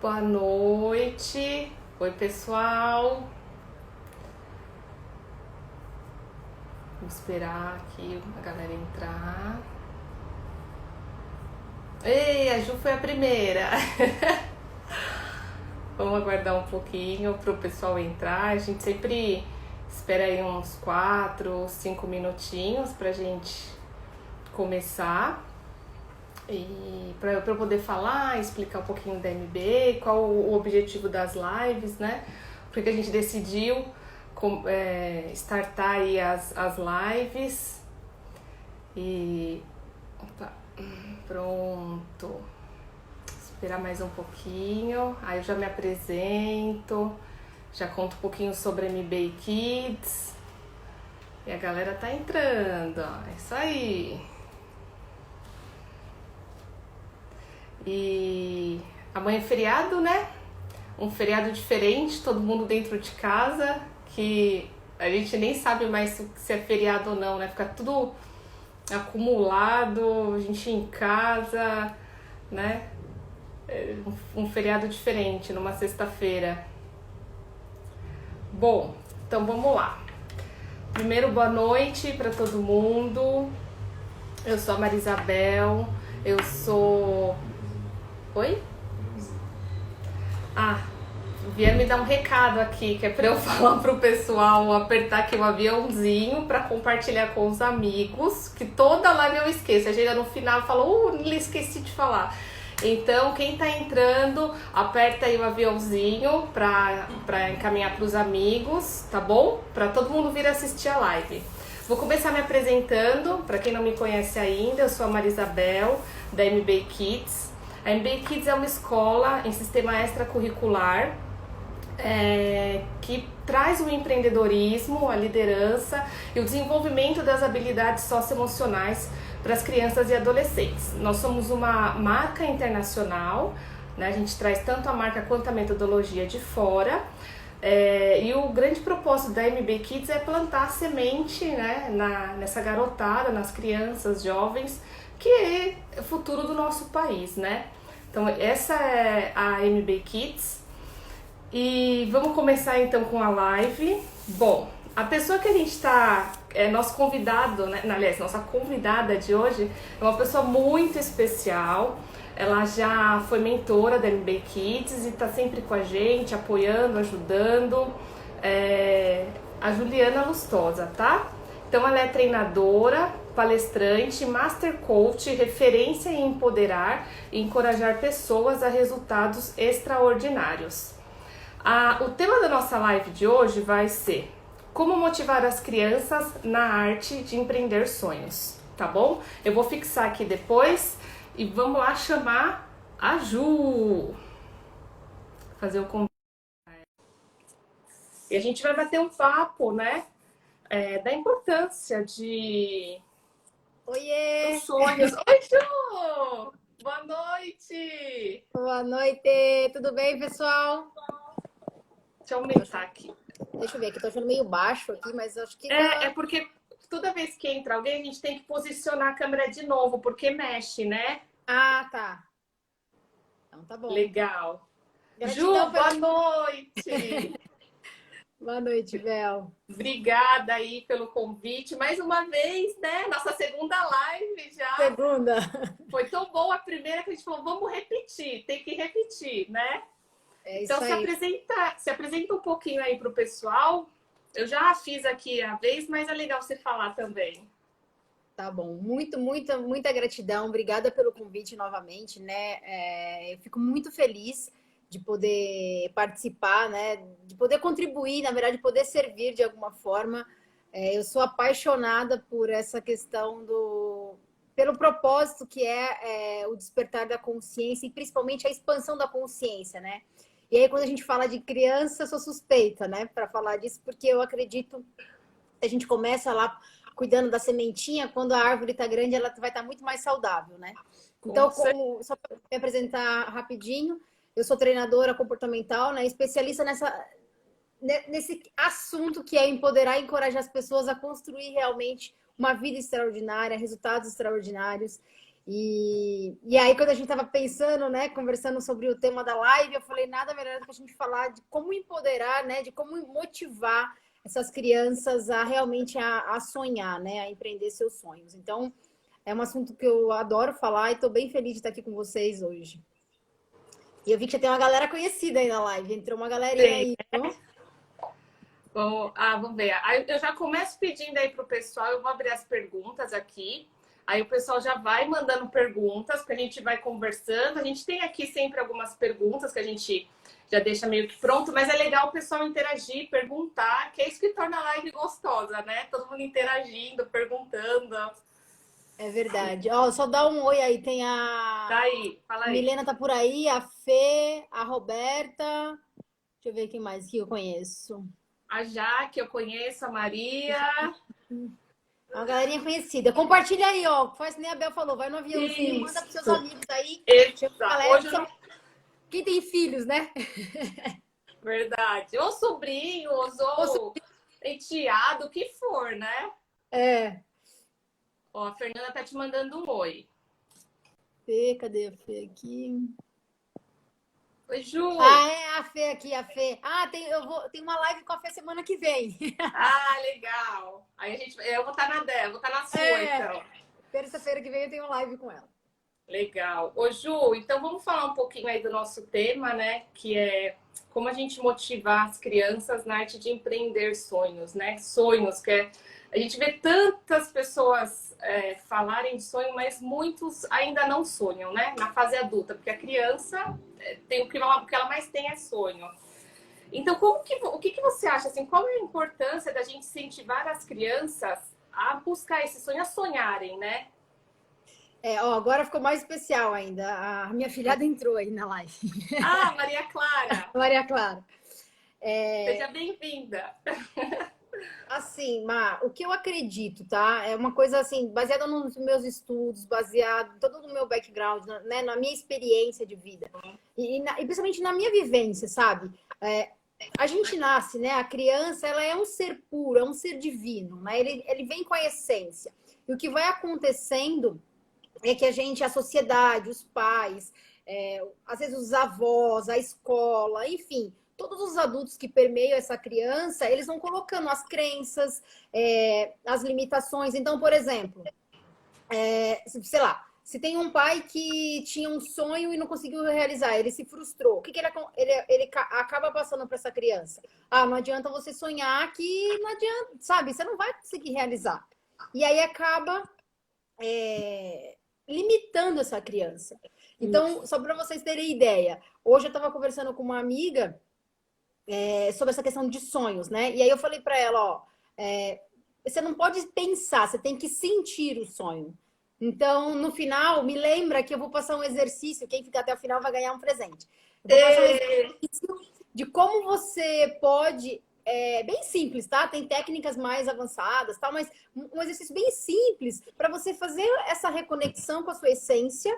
Boa noite. Oi, pessoal. Vou esperar aqui a galera entrar. Ei, a Ju foi a primeira. Vamos aguardar um pouquinho para o pessoal entrar. A gente sempre espera aí uns 4, 5 minutinhos para a gente começar. E para eu poder falar, explicar um pouquinho da MBA, qual o objetivo das lives, né? Porque a gente decidiu startar aí as lives. E opa, pronto. Esperar mais um pouquinho. Aí eu já me apresento, já conto um pouquinho sobre a MBA Kids. E a galera tá entrando, ó. É isso aí. E amanhã é feriado, né? Um feriado diferente, todo mundo dentro de casa, que a gente nem sabe mais se é feriado ou não, né? Fica tudo acumulado, a gente em casa, né? Um feriado diferente, numa sexta-feira. Bom, então vamos lá. Primeiro, boa noite para todo mundo. Eu sou a Marisabel, eu sou... Oi? Vieram me dar um recado aqui, que é pra eu falar pro pessoal apertar aqui o aviãozinho pra compartilhar com os amigos, que toda live eu esqueço. A gente no final fala, esqueci de falar. Então, quem tá entrando, aperta aí o aviãozinho pra encaminhar pros amigos, tá bom? Pra todo mundo vir assistir a live. Vou começar me apresentando, pra quem não me conhece ainda, eu sou a Marisabel, da MBA Kids. A MBA Kids é uma escola em sistema extracurricular que traz o empreendedorismo, a liderança e o desenvolvimento das habilidades socioemocionais para as crianças e adolescentes. Nós somos uma marca internacional, né? A gente traz tanto a marca quanto a metodologia de fora. E o grande propósito da MBA Kids é plantar semente, né, nessa garotada, nas crianças, jovens, que é o futuro do nosso país, né? Então essa é a MBA Kids. E vamos começar então com a live. Bom, a pessoa que a gente está, nosso convidado, né? Aliás, nossa convidada de hoje é uma pessoa muito especial. Ela já foi mentora da MBA Kids e está sempre com a gente, apoiando, ajudando. A Juliana Lustosa, tá? Então ela é treinadora, palestrante, master coach, referência em empoderar e encorajar pessoas a resultados extraordinários. O tema da nossa live de hoje vai ser como motivar as crianças na arte de empreender sonhos, tá bom? Eu vou fixar aqui depois e vamos lá chamar a Ju. Fazer o convite. E a gente vai bater um papo, né? Da importância Oiê! dos sonhos. Oi, Ju! Boa noite! Boa noite! Tudo bem, pessoal? Deixa eu aumentar aqui. Deixa eu ver aqui, tô achando meio baixo aqui, mas acho que É tá... porque toda vez que entra alguém, a gente tem que posicionar a câmera de novo, porque mexe, né? Ah, tá. Então tá bom. Legal. Gratidão Ju, pela... boa noite! Boa noite, Bel. Obrigada aí pelo convite. Mais uma vez, né? Nossa segunda live já. Segunda. Foi tão boa a primeira que a gente falou, vamos repetir, tem que repetir, né? É Então isso aí. se apresenta um pouquinho aí pro pessoal. Eu já fiz aqui a vez, mas é legal você falar também. Tá bom. Muita gratidão. Obrigada pelo convite novamente, né? Eu fico muito feliz de poder participar, né? De poder contribuir, na verdade, de poder servir de alguma forma. Eu sou apaixonada por essa questão pelo propósito que é o despertar da consciência e principalmente a expansão da consciência, né? E aí, quando a gente fala de criança, eu sou suspeita, né? Para falar disso, porque eu acredito que a gente começa lá cuidando da sementinha, quando a árvore está grande, ela vai estar muito mais saudável, né? Então, só para me apresentar rapidinho, eu sou treinadora comportamental, né? Especialista nesse assunto que é empoderar e encorajar as pessoas a construir realmente uma vida extraordinária, resultados extraordinários. E aí, quando a gente estava pensando, né, conversando sobre o tema da live, eu falei, nada melhor do que a gente falar de como empoderar, né, de como motivar essas crianças a realmente a sonhar, né, a empreender seus sonhos. Então, é um assunto que eu adoro falar e estou bem feliz de estar aqui com vocês hoje. E eu vi que já tem uma galera conhecida aí na live, entrou uma galerinha Sim. aí, viu? Vamos ver. Aí eu já começo pedindo aí pro pessoal, eu vou abrir as perguntas aqui. Aí o pessoal já vai mandando perguntas, porque a gente vai conversando. A gente tem aqui sempre algumas perguntas que a gente já deixa meio que pronto, mas é legal o pessoal interagir, perguntar, que é isso que torna a live gostosa, né? Todo mundo interagindo, perguntando. É verdade. Ó, só dá um oi aí, tem Tá a aí, fala aí. Milena tá por aí, a Fê, a Roberta. Deixa eu ver quem mais que eu conheço. A Jaque, eu conheço, a Maria. Uma galerinha conhecida. Compartilha aí, ó. Faz que nem a Bel falou, vai no aviãozinho, manda pros seus Isso. amigos aí. Chama a Exato. galera. Hoje eu não... Quem tem filhos, né? Verdade. Ou sobrinhos, ou enteado, o que for, né? É. Ó, a Fernanda tá te mandando um oi. Fê, cadê a Fê aqui? Oi, Ju. Ah, é a Fê aqui, a Fê. Ah, tem uma live com a Fê semana que vem. Ah, legal. Aí eu vou estar na dela, vou estar na sua, então. Terça-feira que vem eu tenho live com ela. Legal. Ô, Ju, então vamos falar um pouquinho aí do nosso tema, né? Que é como a gente motivar as crianças na arte de empreender sonhos, né? Sonhos, a gente vê tantas pessoas falarem de sonho, mas muitos ainda não sonham, né? Na fase adulta, porque a criança tem o que ela mais tem é sonho. Então, o que você acha, assim, qual é a importância da gente incentivar as crianças a buscar esse sonho, a sonharem, né? Ó, agora ficou mais especial ainda. A minha filhada entrou aí na live. Ah, Maria Clara! Maria Clara. Seja bem-vinda! Assim, Má, o que eu acredito, tá? É uma coisa assim, baseada nos meus estudos, baseado todo no meu background, né? Na minha experiência de vida. E principalmente na minha vivência, sabe? A gente nasce, né? A criança, ela é um ser puro, é um ser divino, né? Ele vem com a essência. E o que vai acontecendo é que a sociedade, os pais, às vezes os avós, a escola, enfim, todos os adultos que permeiam essa criança, eles vão colocando as crenças, as limitações. Então, por exemplo, sei lá, se tem um pai que tinha um sonho e não conseguiu realizar, ele se frustrou, o que ele acaba passando para essa criança? Ah, não adianta você sonhar que não adianta, sabe? Você não vai conseguir realizar. E aí acaba limitando essa criança. Então, só para vocês terem ideia, hoje eu estava conversando com uma amiga sobre essa questão de sonhos, né? E aí eu falei para ela, ó, você não pode pensar, você tem que sentir o sonho. Então, no final, me lembra que eu vou passar um exercício, quem ficar até o final vai ganhar um presente. Eu vou passar um exercício de como você pode, bem simples, tá? Tem técnicas mais avançadas, tal, mas um exercício bem simples para você fazer essa reconexão com a sua essência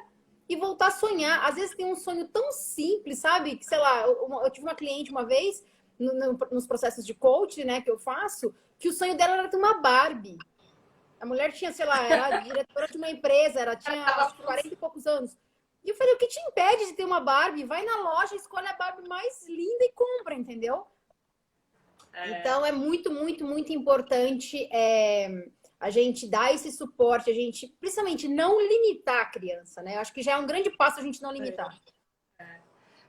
e voltar a sonhar. Às vezes tem um sonho tão simples, sabe? Que, sei lá, eu tive uma cliente uma vez, nos processos de coaching, né, que eu faço, que o sonho dela era ter uma Barbie. A mulher tinha, sei lá, era diretora de uma empresa, tinha 40 e poucos anos. E eu falei, o que te impede de ter uma Barbie? Vai na loja, escolhe a Barbie mais linda e compra, entendeu? Então, é muito, muito, muito importante a gente dar esse suporte, a gente, principalmente, não limitar a criança, né? Eu acho que já é um grande passo a gente não limitar.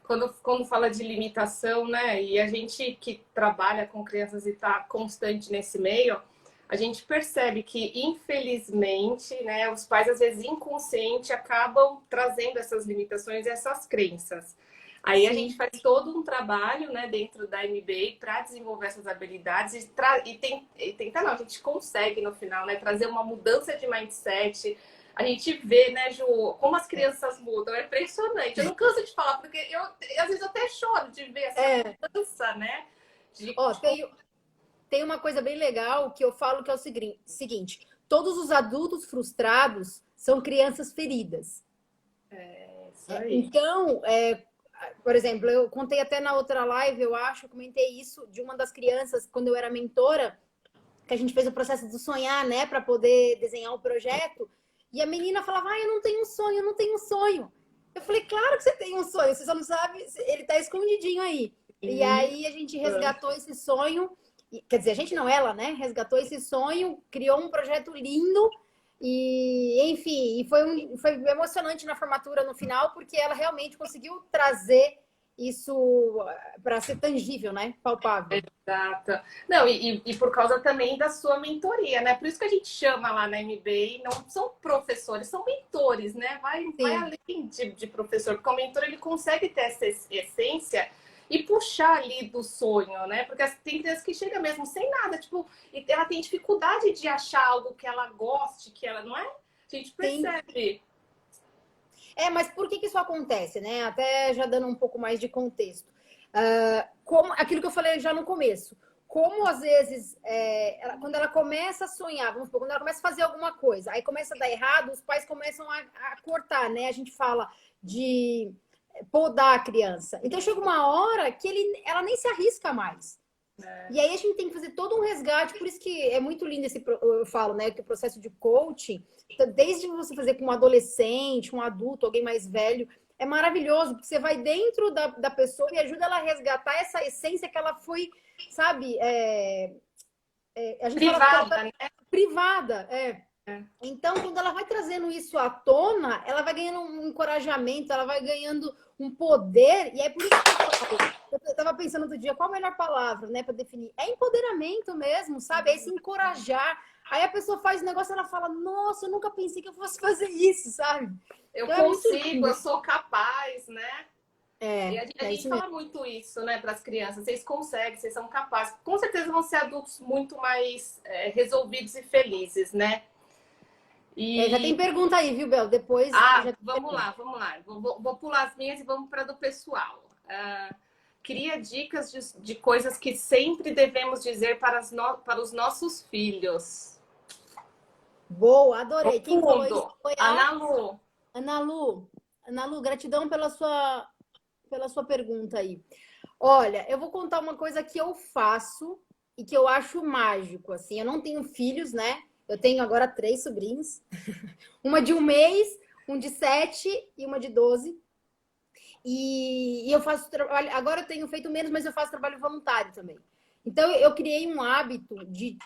Quando fala de limitação, né? E a gente que trabalha com crianças e está constante nesse meio, a gente percebe que, infelizmente, né, os pais, às vezes, inconsciente, acabam trazendo essas limitações e essas crenças. Aí a gente faz todo um trabalho, né, dentro da MBA para desenvolver essas habilidades e tentar, não, a gente consegue no final, né, trazer uma mudança de mindset. A gente vê, né, Ju, como as crianças mudam, é impressionante. Eu não canso de falar, porque às vezes eu até choro de ver essa mudança, né? Tem uma coisa bem legal que eu falo que é o seguinte: todos os adultos frustrados são crianças feridas. Isso aí. Então, por exemplo, eu contei até na outra live, eu comentei isso de uma das crianças, quando eu era mentora, que a gente fez o processo do sonhar, né, para poder desenhar o projeto. E a menina falava, eu não tenho um sonho, eu não tenho um sonho. Eu falei, claro que você tem um sonho, você só não sabe, ele tá escondidinho aí. E aí a gente resgatou esse sonho, quer dizer, a gente não, ela, né? Resgatou esse sonho, criou um projeto lindo e, enfim, foi emocionante na formatura no final, porque ela realmente conseguiu trazer isso para ser tangível, né? Palpável. Exato. Não, e por causa também da sua mentoria, né? Por isso que a gente chama lá na MBA, não são professores, são mentores, né? Vai além de professor, porque o mentor ele consegue ter essa essência e puxar ali do sonho, né? Porque tem crianças que chegam mesmo sem nada, tipo, e ela tem dificuldade de achar algo que ela goste, que ela não é? A gente percebe. Mas por que isso acontece, né? Até já dando um pouco mais de contexto. Como aquilo que eu falei já no começo. Como às vezes, quando ela começa a sonhar, vamos supor, quando ela começa a fazer alguma coisa, aí começa a dar errado, os pais começam a cortar, né? A gente fala de podar a criança. Então chega uma hora que ela nem se arrisca mais. E aí a gente tem que fazer todo um resgate, por isso que é muito lindo eu falo, né, que o processo de coaching, desde você fazer com um adolescente, um adulto, alguém mais velho, é maravilhoso, porque você vai dentro da pessoa e ajuda ela a resgatar essa essência que ela foi, sabe, a gente Privada, fala, né? Privada, Então, quando ela vai trazendo isso à tona, ela vai ganhando um encorajamento, ela vai ganhando um poder, e é por isso que eu estava pensando outro dia, qual a melhor palavra, né, para definir? É empoderamento mesmo, sabe? É esse encorajar. Aí a pessoa faz o negócio e ela fala, nossa, eu nunca pensei que eu fosse fazer isso, sabe? Eu então, consigo, eu sou capaz, né? E a gente isso fala mesmo. muito isso, né, para as crianças. Vocês conseguem, vocês são capazes. Com certeza vão ser adultos muito mais resolvidos e felizes, né? Já tem pergunta aí, viu, Bel? Depois. Já vamos lá. Vou pular as minhas e vamos para do pessoal. Queria dicas de coisas que sempre devemos dizer para os nossos filhos. Boa, adorei. Quem falou isso foi a Ana Lu. Ana Lu. Ana Lu, gratidão pela sua pergunta aí. Olha, eu vou contar uma coisa que eu faço e que eu acho mágico. Assim, eu não tenho filhos, né? Eu tenho agora 3 sobrinhos. Uma de 1 mês, um de 7 e uma de 12. E eu faço trabalho. Agora eu tenho feito menos, mas eu faço trabalho voluntário também. Então eu criei um hábito de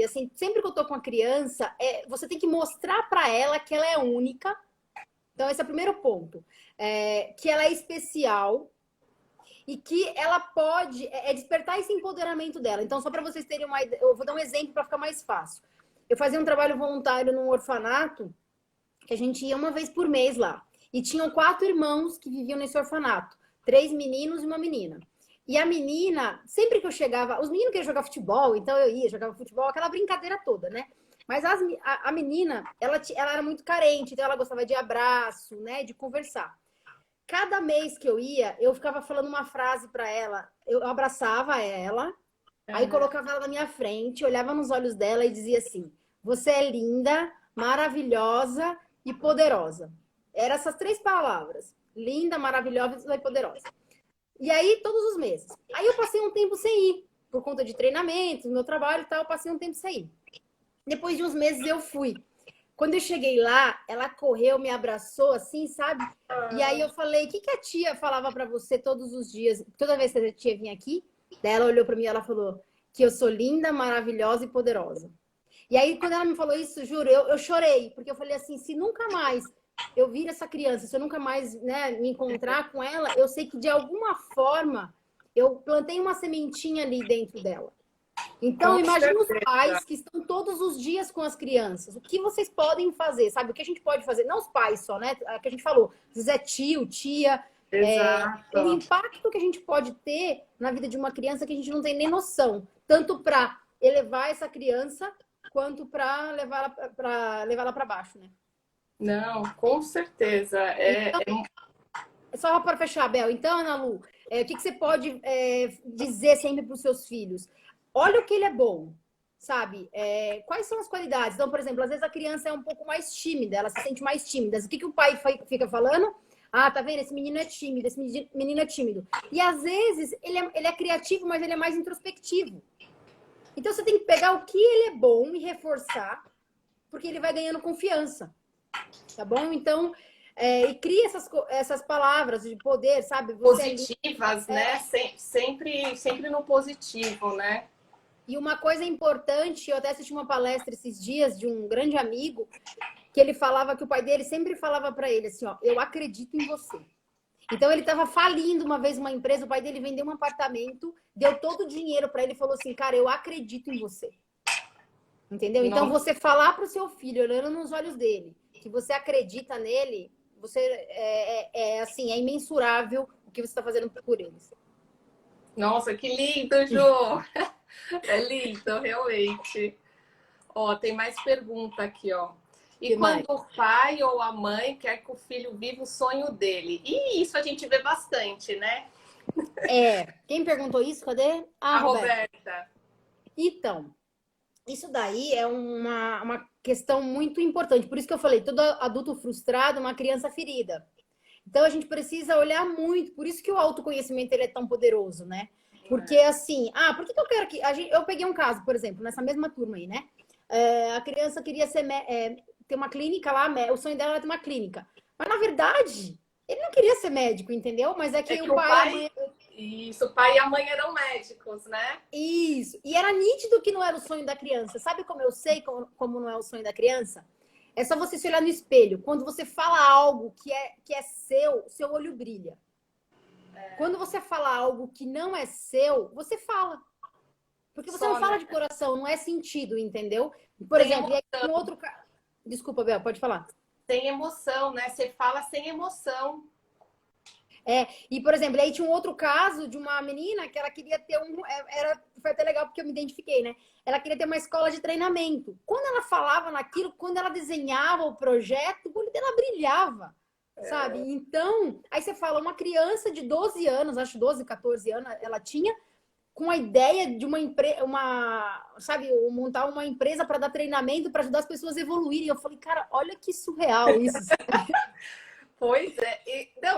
assim, sempre que eu tô com a criança, você tem que mostrar para ela que ela é única. Então esse é o primeiro ponto, que ela é especial e que ela pode despertar esse empoderamento dela. Então só para vocês terem uma ideia, eu vou dar um exemplo para ficar mais fácil. Eu fazia um trabalho voluntário num orfanato que a gente ia uma vez por mês lá. E tinham 4 irmãos que viviam nesse orfanato. 3 meninos e uma menina. E a menina, sempre que eu chegava... Os meninos queriam jogar futebol, então eu ia, jogava futebol, aquela brincadeira toda, né? Mas a menina, ela era muito carente, então ela gostava de abraço, né? De conversar. Cada mês que eu ia, eu ficava falando uma frase para ela. Eu abraçava ela, aí colocava ela na minha frente, olhava nos olhos dela e dizia assim: você é linda, maravilhosa e poderosa. Eram essas 3 palavras. Linda, maravilhosa e poderosa. E aí, todos os meses. Aí eu passei um tempo sem ir. Por conta de treinamento, meu trabalho e tal, eu passei um tempo sem ir. Depois de uns meses eu fui. Quando eu cheguei lá, ela correu, me abraçou assim, sabe? E aí eu falei, o que a tia falava para você todos os dias? Toda vez que a tia vinha aqui, daí ela olhou para mim e ela falou que eu sou linda, maravilhosa e poderosa. E aí, quando ela me falou isso, juro, eu chorei. Porque eu falei assim, se nunca mais eu vir essa criança, se eu nunca mais, né, me encontrar com ela, eu sei que de alguma forma eu plantei uma sementinha ali dentro dela. Então, imagina os pais que estão todos os dias com as crianças. O que vocês podem fazer, sabe? O que a gente pode fazer? Não os pais só, né? É que a gente falou. Às vezes é tio, tia. O impacto que a gente pode ter na vida de uma criança que a gente não tem nem noção. Tanto para elevar essa criança, quanto para levá-la para baixo, né? Não, com certeza. Só para fechar, Bel. Então, Ana Lu, o que você pode dizer sempre para os seus filhos? Olha o que ele é bom, sabe? Quais são as qualidades? Então, por exemplo, às vezes a criança é um pouco mais tímida, ela se sente mais tímida. O que o pai fica falando? Ah, tá vendo? Esse menino é tímido, esse menino é tímido. E às vezes ele é criativo, mas ele é mais introspectivo. Então você tem que pegar o que ele é bom e reforçar, porque ele vai ganhando confiança. Tá bom? Então, e cria essas palavras de poder, sabe? Positivas, né? Sempre no positivo, né? E uma coisa importante, eu até assisti uma palestra esses dias de um grande amigo, que ele falava que o pai dele sempre falava para ele assim, ó, eu acredito em você. Então ele estava falindo uma vez uma empresa, o pai dele vendeu um apartamento, deu todo o dinheiro para ele e falou assim, cara, eu acredito em você. Entendeu? Então Nossa. você falar para o seu filho, olhando nos olhos dele, que você acredita nele, você assim, é imensurável o que você está fazendo por eles. Nossa, que lindo, Ju! É lindo, realmente. Ó, tem mais pergunta aqui, ó. E Que mais? quando o pai ou a mãe quer que o filho viva o sonho dele? E isso a gente vê bastante, né? Quem perguntou isso? Cadê? Ah, A Roberta. Roberta. Então, isso daí é uma questão muito importante. Por isso que eu falei, todo adulto frustrado é uma criança ferida. Então a gente precisa olhar muito. Por isso que o autoconhecimento ele é tão poderoso, né? Porque assim, por que eu quero que. Eu peguei um caso, por exemplo, nessa mesma turma aí, né? A criança queria ter uma clínica lá, o sonho dela era ter uma clínica. Mas na verdade, ele não queria ser médico, entendeu? Mas é que É que o o pai, a pai. mãe. Isso, o pai e a mãe eram médicos, né? Isso. E era nítido que não era o sonho da criança. Sabe como eu sei como não é o sonho da criança? É só você se olhar no espelho. Quando você fala algo que é seu olho brilha. Quando você fala algo que não é seu, você fala. Porque você Só, não fala né? de coração, não é sentido, entendeu? Por Sem exemplo, e aí emoção. um outro. Desculpa, Bel, pode falar. Sem emoção, né? Você fala sem emoção. E, por exemplo, aí tinha um outro caso de uma menina que ela queria ter foi até legal porque eu me identifiquei, né? Ela queria ter uma escola de treinamento. Quando ela falava naquilo, quando ela desenhava o projeto, o olho dela brilhava, sabe? Então, aí você fala, uma criança de 12 anos, acho 12, 14 anos, ela tinha com a ideia de uma empresa, sabe, montar uma empresa para dar treinamento, para ajudar as pessoas a evoluírem. Eu falei, cara, olha que surreal isso. Pois é,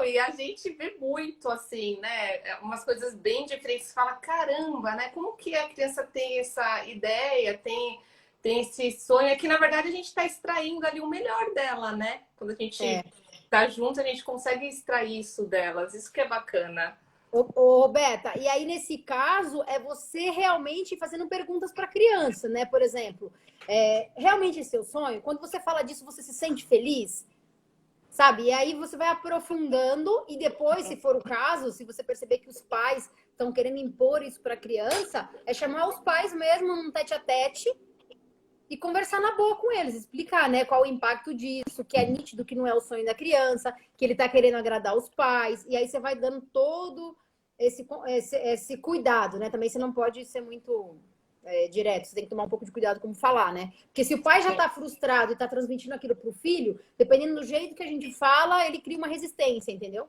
e a gente vê muito assim, né? Umas coisas bem diferentes. Você fala, caramba, né? Como que a criança tem essa ideia, tem esse sonho? É que na verdade a gente está extraindo ali o melhor dela, né? Quando a gente tá junto, a gente consegue extrair isso delas. Isso que é bacana. Ô, Roberta, e aí nesse caso é você realmente fazendo perguntas para a criança, né? Por exemplo, realmente é seu sonho? Quando você fala disso, você se sente feliz? Sabe? E aí você vai aprofundando e depois, se for o caso, se você perceber que os pais estão querendo impor isso para a criança, é chamar os pais mesmo num tete-a-tete e conversar na boa com eles, explicar, né, qual o impacto disso, que é nítido que não é o sonho da criança, que ele está querendo agradar os pais, e aí você vai dando todo esse cuidado, né? Também você não pode ser muito direto, você tem que tomar um pouco de cuidado como falar, né? Porque se o pai já está frustrado e está transmitindo aquilo para o filho, dependendo do jeito que a gente fala, ele cria uma resistência, entendeu?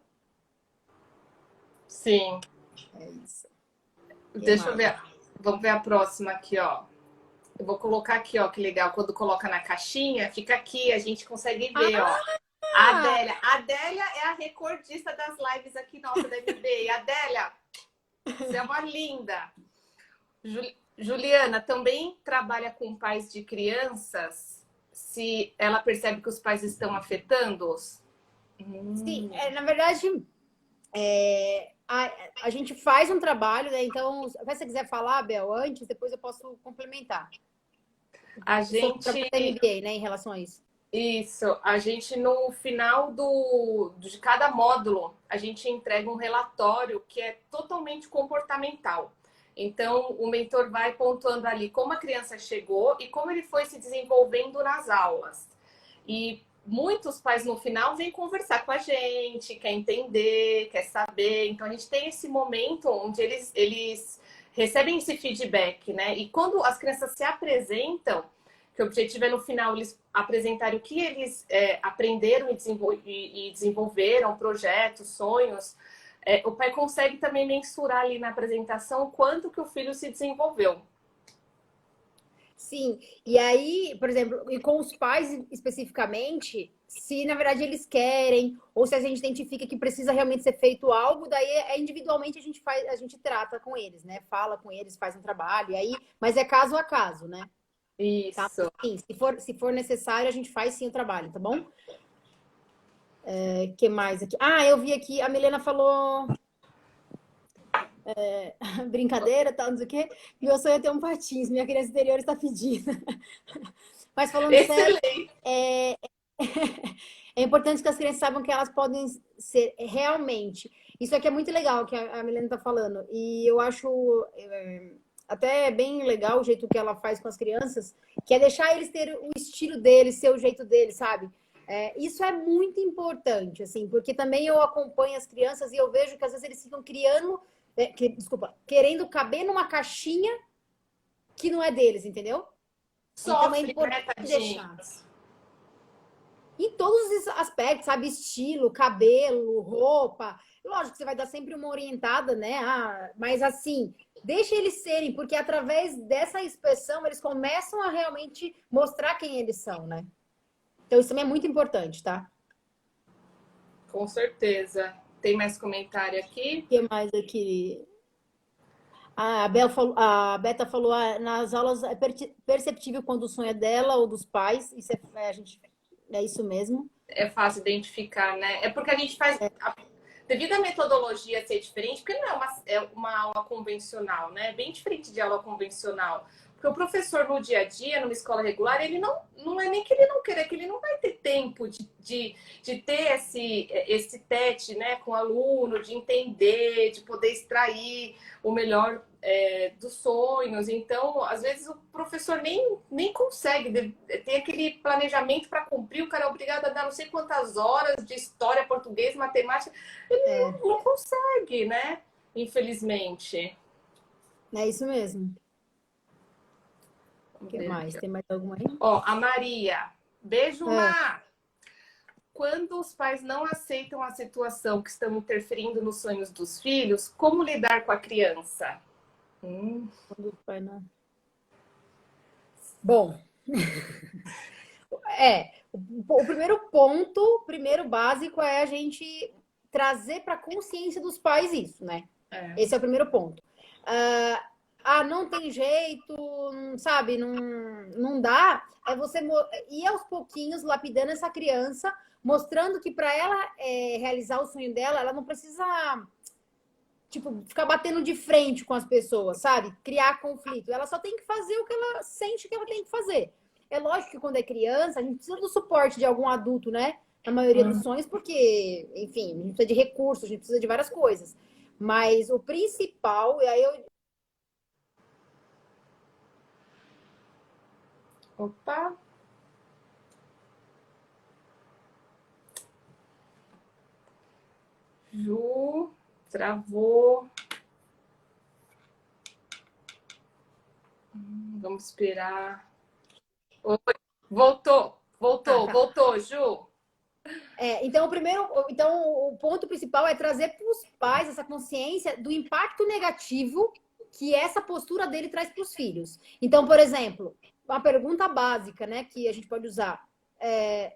Sim. É isso. Deixa eu ver. Vamos ver a próxima aqui, ó. Eu vou colocar aqui, ó, que legal. Quando coloca na caixinha, fica aqui, a gente consegue ver, ó. A Adélia. A Adélia é a recordista das lives aqui nossa da MB. Adélia, você é uma linda. Juliana, também trabalha com pais de crianças, se ela percebe que os pais estão afetando-os? Sim, na verdade, a gente faz um trabalho, né? Então, se você quiser falar, Bel, antes, depois eu posso complementar. A gente... MBA, né, em relação a isso. Isso, a gente no final de cada módulo, a gente entrega um relatório que é totalmente comportamental. Então, o mentor vai pontuando ali como a criança chegou e como ele foi se desenvolvendo nas aulas. E muitos pais no final vêm conversar com a gente, quer entender, quer saber. Então, a gente tem esse momento onde eles recebem esse feedback, né? E quando as crianças se apresentam, que o objetivo é no final eles apresentarem o que eles aprenderam e desenvolveram, projetos, sonhos, o pai consegue também mensurar ali na apresentação o quanto que o filho se desenvolveu. Sim, e aí, por exemplo, e com os pais especificamente, se na verdade eles querem, ou se a gente identifica que precisa realmente ser feito algo, daí individualmente a gente trata com eles, né? Fala com eles, faz um trabalho, e aí, mas é caso a caso, né? tá? Isso. Sim, se for necessário, a gente faz sim o trabalho, tá bom? Que mais aqui? Ah, eu vi aqui, a Milena falou brincadeira, tal, não sei o quê. Meu sonho é ter um patins, minha criança interior está pedindo. Mas falando sério, Excelente. é, é importante que as crianças saibam que elas podem ser realmente. Isso aqui é muito legal que a Milena está falando. E eu acho até bem legal o jeito que ela faz com as crianças, que é deixar eles ter o estilo deles, ser o jeito deles, sabe? Isso é muito importante, assim, porque também eu acompanho as crianças e eu vejo que às vezes eles ficam criando, desculpa, querendo caber numa caixinha que não é deles, entendeu? Então é Sofre, né, importante deixar. tadinhos? Em todos os aspectos, sabe? Estilo, cabelo, roupa. Lógico que você vai dar sempre uma orientada, né? Mas assim, deixa eles serem, porque através dessa expressão eles começam a realmente mostrar quem eles são, né? Então isso também é muito importante, tá? Com certeza. Tem mais comentário aqui? O que mais aqui? A Beta falou, nas aulas é perceptível quando o sonho é dela ou dos pais. Isso é isso mesmo. É fácil identificar, né? É porque a gente faz. Devido à metodologia ser diferente, porque não é uma aula convencional, né? Bem diferente de aula convencional. Porque o professor no dia a dia, numa escola regular, ele não é nem que ele não queira, é que ele não vai ter tempo de ter esse tete, né, com o aluno, de entender, de poder extrair o melhor dos sonhos. Então, às vezes, o professor nem consegue ter aquele planejamento para cumprir. O cara é obrigado a dar não sei quantas horas de história, português, matemática. Ele não consegue, né? Infelizmente. É isso mesmo. O que mais? Tem mais alguma aí? Ó, a Maria. Beijo, Má! Quando os pais não aceitam a situação que estão interferindo nos sonhos dos filhos, como lidar com a criança? Quando o pai não... Bom, o primeiro ponto, o primeiro básico é a gente trazer para a consciência dos pais isso, né? Esse é o primeiro ponto. Não tem jeito, sabe, não dá. É você ir aos pouquinhos lapidando essa criança, mostrando que para ela realizar o sonho dela, ela não precisa, tipo, ficar batendo de frente com as pessoas, sabe? Criar conflito. Ela só tem que fazer o que ela sente que ela tem que fazer. É lógico que quando é criança, a gente precisa do suporte de algum adulto, né? Na maioria dos sonhos, porque, enfim, a gente precisa de recursos, a gente precisa de várias coisas. Mas o principal, e aí eu... Opa! Ju, travou. Vamos esperar. Oi, voltou, Ju. Então, o ponto principal é trazer para os pais essa consciência do impacto negativo que essa postura dele traz para os filhos. Então, por exemplo, uma pergunta básica, né, que a gente pode usar.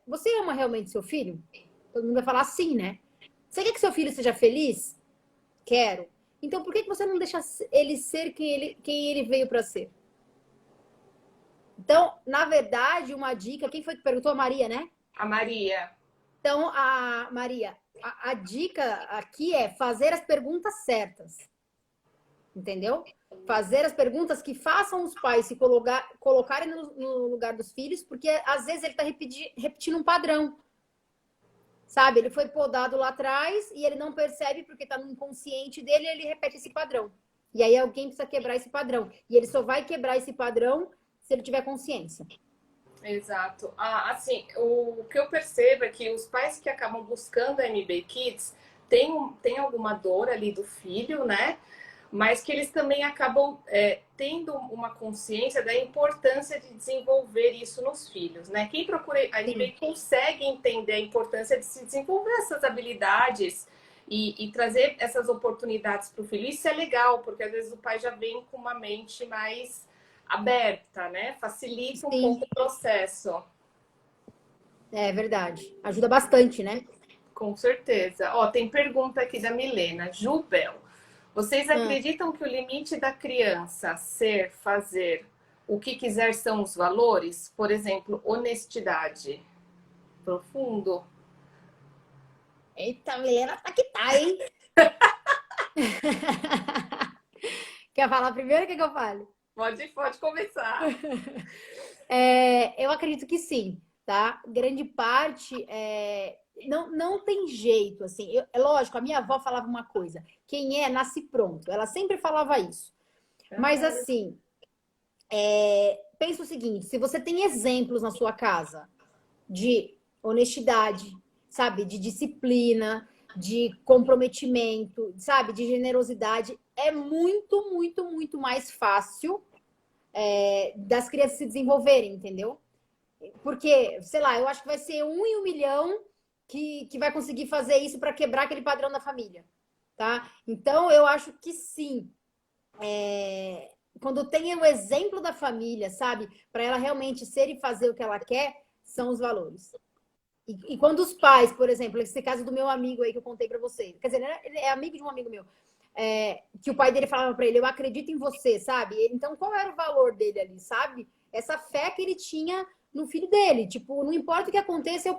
Você ama realmente seu filho? Todo mundo vai falar sim, né? Você quer que seu filho seja feliz? Quero. Então, por que você não deixa ele ser quem ele veio para ser? Então, na verdade, uma dica... Quem foi que perguntou? A Maria, né? A Maria. Então, Maria, a dica aqui é fazer as perguntas certas. Entendeu? Fazer as perguntas que façam os pais se colocarem no lugar dos filhos, porque às vezes ele está repetindo um padrão. Sabe? Ele foi podado lá atrás e ele não percebe porque está no inconsciente dele e ele repete esse padrão. E aí alguém precisa quebrar esse padrão. E ele só vai quebrar esse padrão se ele tiver consciência. Exato. Assim, o que eu percebo é que os pais que acabam buscando a MB Kids têm alguma dor ali do filho, né? Mas que eles também acabam tendo uma consciência da importância de desenvolver isso nos filhos, né? Quem procura a MB consegue entender a importância de se desenvolver essas habilidades e trazer essas oportunidades para o filho. Isso é legal, porque às vezes o pai já vem com uma mente mais aberta, né? Facilita um pouco o processo. É verdade. Ajuda bastante, né? Com certeza. Ó, tem pergunta aqui da Milena. Jubel, vocês acreditam que o limite da criança ser, fazer O que quiser são os valores, por exemplo, honestidade. Profundo. Eita, Milena, tá que tá, hein? Quer falar primeiro? O que que eu falo? Pode começar. Eu acredito que sim, tá? Grande parte não tem jeito, assim. É lógico, a minha avó falava uma coisa: quem nasce pronto. Ela sempre falava isso. Mas assim, pensa o seguinte: se você tem exemplos na sua casa de honestidade, sabe, de disciplina, de comprometimento, sabe, de generosidade, é muito, muito, muito mais fácil das crianças se desenvolverem, entendeu? Porque, sei lá, eu acho que vai ser 1 em 1 milhão que vai conseguir fazer isso para quebrar aquele padrão da família, tá? Então, eu acho que sim. Quando tem o exemplo da família, sabe? Para ela realmente ser e fazer o que ela quer, são os valores. E quando os pais, por exemplo, esse caso do meu amigo aí que eu contei para você, quer dizer, ele é amigo de um amigo meu, que o pai dele falava para ele: eu acredito em você, sabe? Então, qual era o valor dele ali, sabe? Essa fé que ele tinha no filho dele. Tipo, não importa o que aconteça, eu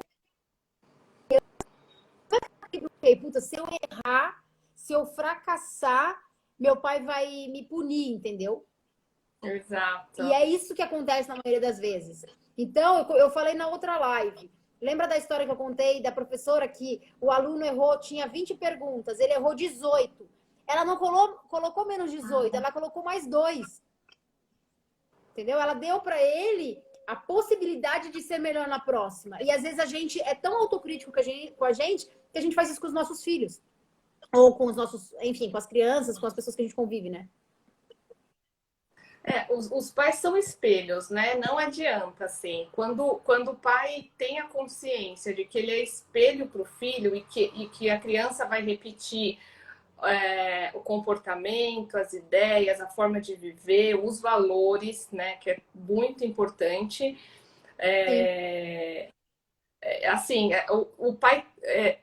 pensei: puta, se eu errar, se eu fracassar, meu pai vai me punir, entendeu? Exato. E é isso que acontece na maioria das vezes. Então, eu falei na outra live. Lembra da história que eu contei da professora que o aluno errou, tinha 20 perguntas, ele errou 18. Ela não colocou menos 18, ela colocou mais 2. Entendeu? Ela deu para ele a possibilidade de ser melhor na próxima. E às vezes a gente é tão autocrítico com a gente que a gente faz isso com os nossos filhos. Ou com os nossos, enfim, com as crianças, com as pessoas que a gente convive, né? Os pais são espelhos, né? Não adianta, assim. Quando o pai tem a consciência de que ele é espelho para o filho e que a criança vai repetir o comportamento, as ideias, a forma de viver, os valores, né? Que é muito importante. Assim, o pai,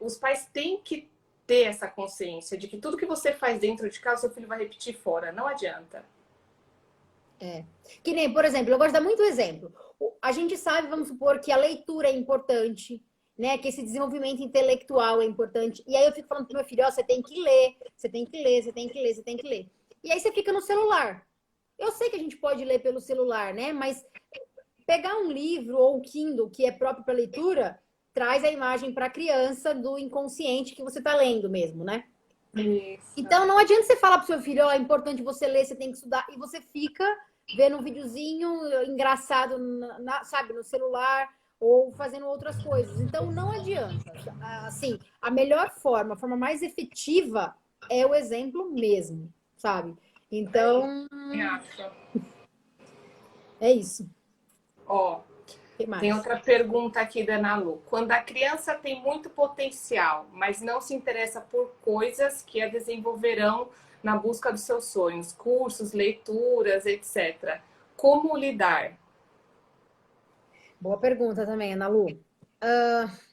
os pais têm que ter essa consciência de que tudo que você faz dentro de casa, seu filho vai repetir fora. Não adianta. Que nem, por exemplo, eu gosto de dar muito exemplo. A gente sabe, vamos supor, que a leitura é importante, né? Que esse desenvolvimento intelectual é importante. E aí eu fico falando pro meu filho: ó, você tem que ler, você tem que ler, você tem que ler, você tem que ler. E aí você fica no celular. Eu sei que a gente pode ler pelo celular, né? Mas pegar um livro ou o Kindle que é próprio para leitura traz a imagem para a criança do inconsciente que você está lendo mesmo, né? Isso. Então não adianta você falar pro seu filho: ó, é importante você ler, você tem que estudar, e você fica vendo um videozinho engraçado, sabe, no celular ou fazendo outras coisas. Então não adianta. Assim, a melhor forma, a forma mais efetiva é o exemplo mesmo, sabe? Então é isso. Ó, Que mais? tem outra pergunta aqui da Ana Lu. Quando a criança tem muito potencial, mas não se interessa por coisas que a desenvolverão na busca dos seus sonhos, cursos, leituras, etc. Como lidar? Boa pergunta também, Ana Lu.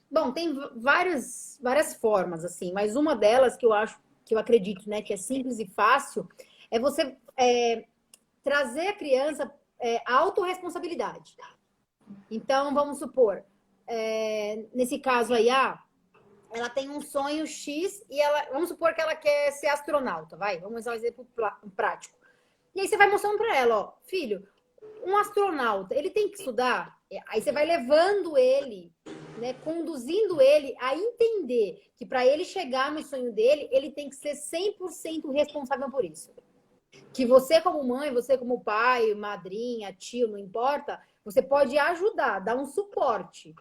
Bom, tem várias formas, assim, mas uma delas que eu acho, que eu acredito, né, que é simples e fácil, é você trazer a criança a autorresponsabilidade. Então, vamos supor, nesse caso aí, ela tem um sonho X e vamos supor que ela quer ser astronauta, vamos usar um exemplo prático. E aí você vai mostrando para ela: ó, filho, um astronauta, ele tem que estudar. Aí você vai levando ele, né, conduzindo ele a entender que para ele chegar no sonho dele, ele tem que ser 100% responsável por isso. Que você como mãe, você como pai, madrinha, tio, não importa, você pode ajudar, dar um suporte,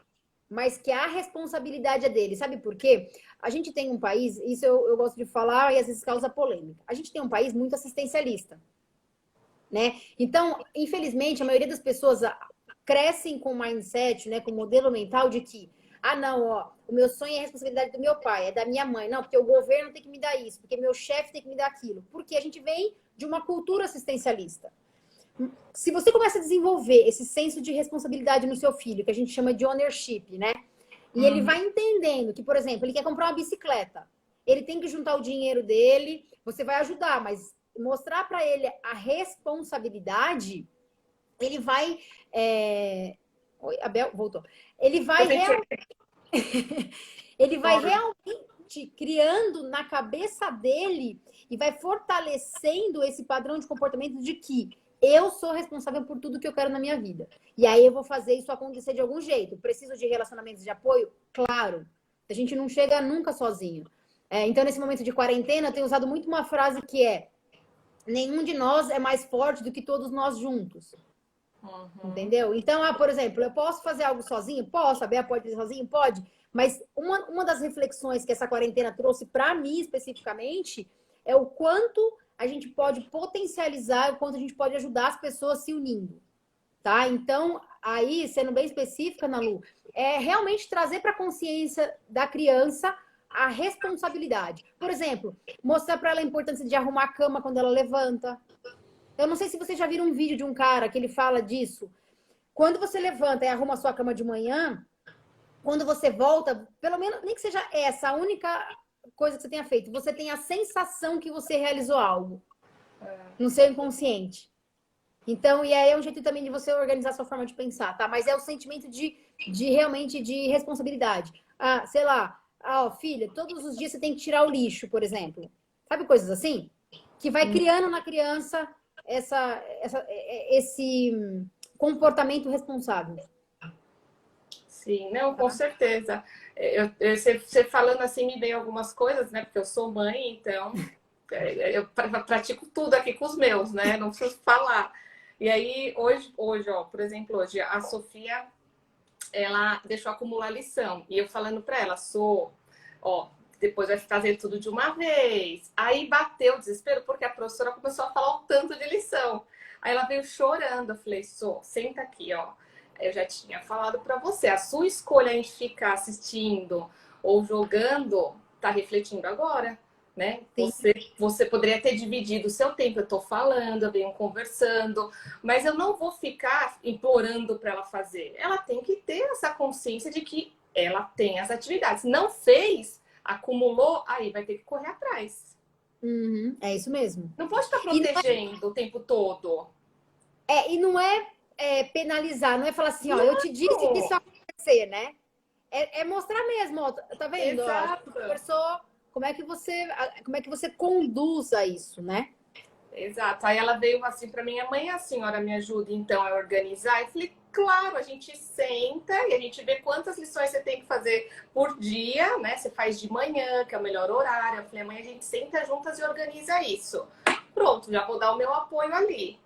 mas que a responsabilidade é dele. Sabe por quê? A gente tem um país, isso eu gosto de falar e às vezes causa polêmica. A gente tem um país muito assistencialista, né? Então, infelizmente, a maioria das pessoas crescem com o mindset, né, com o modelo mental de que, não, ó, o meu sonho é a responsabilidade do meu pai, é da minha mãe. Não, porque o governo tem que me dar isso, porque meu chefe tem que me dar aquilo. Porque a gente vem de uma cultura assistencialista. Se você começa a desenvolver esse senso de responsabilidade no seu filho, que a gente chama de ownership, né? E ele vai entendendo que, por exemplo, ele quer comprar uma bicicleta. Ele tem que juntar o dinheiro dele, você vai ajudar, mas mostrar para ele a responsabilidade ele vai... Oi, Abel, voltou. Ele vai ele vai realmente criando na cabeça dele e vai fortalecendo esse padrão de comportamento de que eu sou responsável por tudo que eu quero na minha vida. E aí eu vou fazer isso acontecer de algum jeito. Preciso de relacionamentos de apoio? Claro. A gente não chega nunca sozinho. Então, nesse momento de quarentena, eu tenho usado muito uma frase que é: nenhum de nós é mais forte do que todos nós juntos. Entendeu? Então, por exemplo, eu posso fazer algo sozinho? Posso. A Bea pode fazer sozinho? Pode. Mas uma das reflexões que essa quarentena trouxe para mim especificamente é o quanto a gente pode potencializar, o quanto a gente pode ajudar as pessoas se unindo, tá? Então, aí, sendo bem específica, Nalu, é realmente trazer para a consciência da criança a responsabilidade. Por exemplo, mostrar para ela a importância de arrumar a cama quando ela levanta. Eu não sei se vocês já viram um vídeo de um cara que ele fala disso. Quando você levanta e arruma a sua cama de manhã, quando você volta, pelo menos, nem que seja essa a única coisa que você tenha feito, você tem a sensação que você realizou algo no seu inconsciente. Então, e aí é um jeito também de você organizar a sua forma de pensar, tá? Mas é o sentimento de realmente de responsabilidade. Sei lá, filha, todos os dias você tem que tirar o lixo, por exemplo. Sabe coisas assim? Que vai criando na criança esse comportamento responsável. Sim, não, com certeza. Você falando assim me veio algumas coisas, né? Porque eu sou mãe, então eu pratico tudo aqui com os meus, né? Não preciso falar. E aí, hoje, ó, por exemplo, hoje a Sofia, ela deixou acumular lição. E eu falando para ela, depois vai fazer tudo de uma vez. Aí bateu o desespero, porque a professora começou a falar um tanto de lição. Aí ela veio chorando. Eu falei, senta aqui, ó. Eu já tinha falado para você, a sua escolha em ficar assistindo ou jogando tá refletindo agora, né? Você poderia ter dividido o seu tempo. Eu tô falando, eu venho conversando, mas eu não vou ficar implorando para ela fazer. Ela tem que ter essa consciência de que ela tem as atividades. Não fez, acumulou, aí vai ter que correr atrás. É isso mesmo. Não pode estar protegendo o tempo todo. E não é penalizar, não é falar assim, ó, eu te disse que isso ia acontecer, né? É mostrar mesmo, ó, tá vendo? Exato. Ó, conversou, como é que você conduz a isso, né? Exato. Aí ela veio assim para mim, mãe, a senhora me ajuda então a organizar? Eu falei, claro, a gente senta e a gente vê quantas lições você tem que fazer por dia, né? Você faz de manhã, que é o melhor horário. Eu falei, mãe, a gente senta juntas e organiza isso. Pronto, já vou dar o meu apoio ali.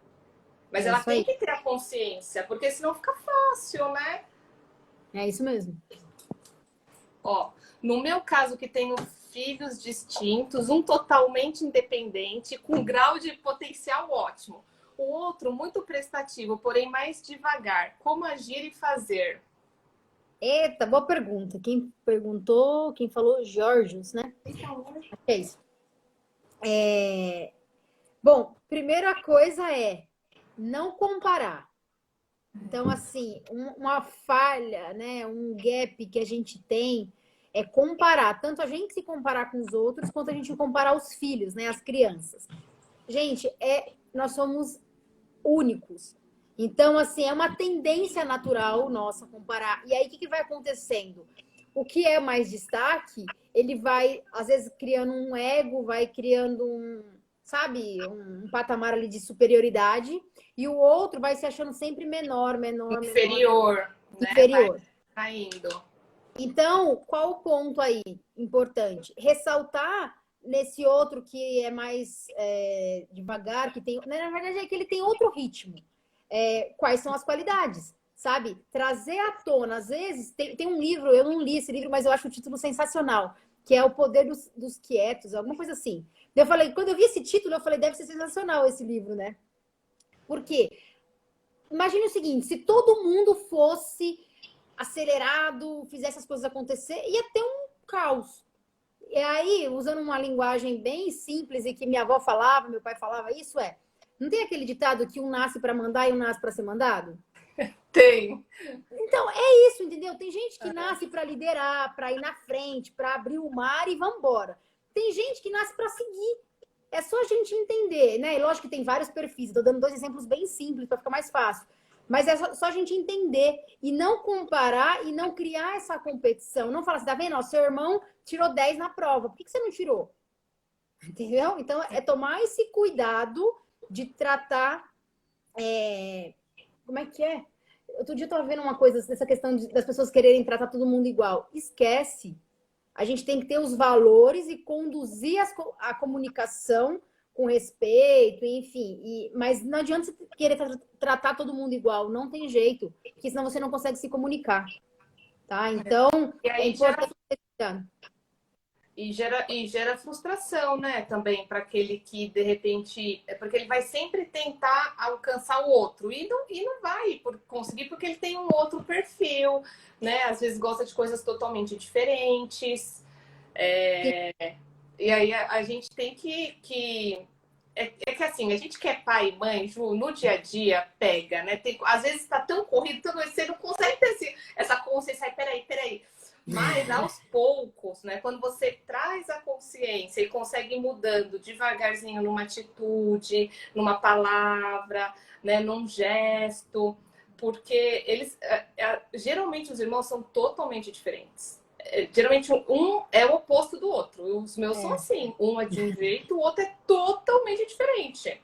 Mas ela tem que ter a consciência, porque senão fica fácil, né? É isso mesmo. Ó, no meu caso, que tenho filhos distintos, um totalmente independente, com grau de potencial ótimo. O outro, muito prestativo, porém mais devagar. Como agir e fazer? Eita, boa pergunta. Quem perguntou, quem falou, Georgios, né? É isso. Bom, primeira coisa é não comparar. Então, assim, uma falha, né, um gap que a gente tem é comparar. Tanto a gente se comparar com os outros, quanto a gente comparar os filhos, né, as crianças. Gente, nós somos únicos. Então, assim, é uma tendência natural nossa comparar. E aí, o que vai acontecendo? O que é mais destaque, ele vai, às vezes, criando um ego, vai criando um patamar ali de superioridade, e o outro vai se achando sempre menor. Inferior. Né? Inferior. Vai indo. Então, qual o ponto aí importante? Ressaltar nesse outro que é mais devagar, que tem... Na verdade, é que ele tem outro ritmo. Quais são as qualidades, sabe? Trazer à tona. Às vezes, tem um livro, eu não li esse livro, mas eu acho o título sensacional, que é O Poder dos Quietos, alguma coisa assim. Eu falei, quando eu vi esse título, eu falei, deve ser sensacional esse livro, né? Por quê? Imagine o seguinte, se todo mundo fosse acelerado, fizesse as coisas acontecer, ia ter um caos. E aí, usando uma linguagem bem simples e que minha avó falava, meu pai falava, não tem aquele ditado que um nasce para mandar e um nasce para ser mandado? Tem. Então, é isso, entendeu? Tem gente que nasce para liderar, para ir na frente, para abrir o mar e vambora. Tem gente que nasce para seguir. É só a gente entender, né? E lógico que tem vários perfis. Estou dando 2 exemplos bem simples para ficar mais fácil. Mas é só a gente entender e não comparar e não criar essa competição. Não falar assim, tá vendo? Ó, seu irmão tirou 10 na prova, por que você não tirou? Entendeu? Então, é tomar esse cuidado de tratar... Como é que é? Outro dia eu estava vendo uma coisa, dessa questão das pessoas quererem tratar todo mundo igual. Esquece. A gente tem que ter os valores e conduzir a comunicação com respeito, enfim. Mas não adianta você querer tratar todo mundo igual, não tem jeito, porque senão você não consegue se comunicar, tá? Então, E é aí gera importante... E gera frustração, né? Também para aquele que de repente. É porque ele vai sempre tentar alcançar o outro. E não vai conseguir porque ele tem um outro perfil, né? Às vezes gosta de coisas totalmente diferentes. E aí a gente tem que. É que assim, a gente que é pai e mãe, Ju, no dia a dia pega, né? Às vezes tá tão corrido, você não consegue ter essa consciência. Ai, peraí. Mas aos poucos, né? Quando você traz a consciência e consegue ir mudando devagarzinho numa atitude, numa palavra, né? Num gesto, porque geralmente os irmãos são totalmente diferentes. Geralmente um é o oposto do outro. Os meus são assim, um é de um jeito, o outro é totalmente diferente.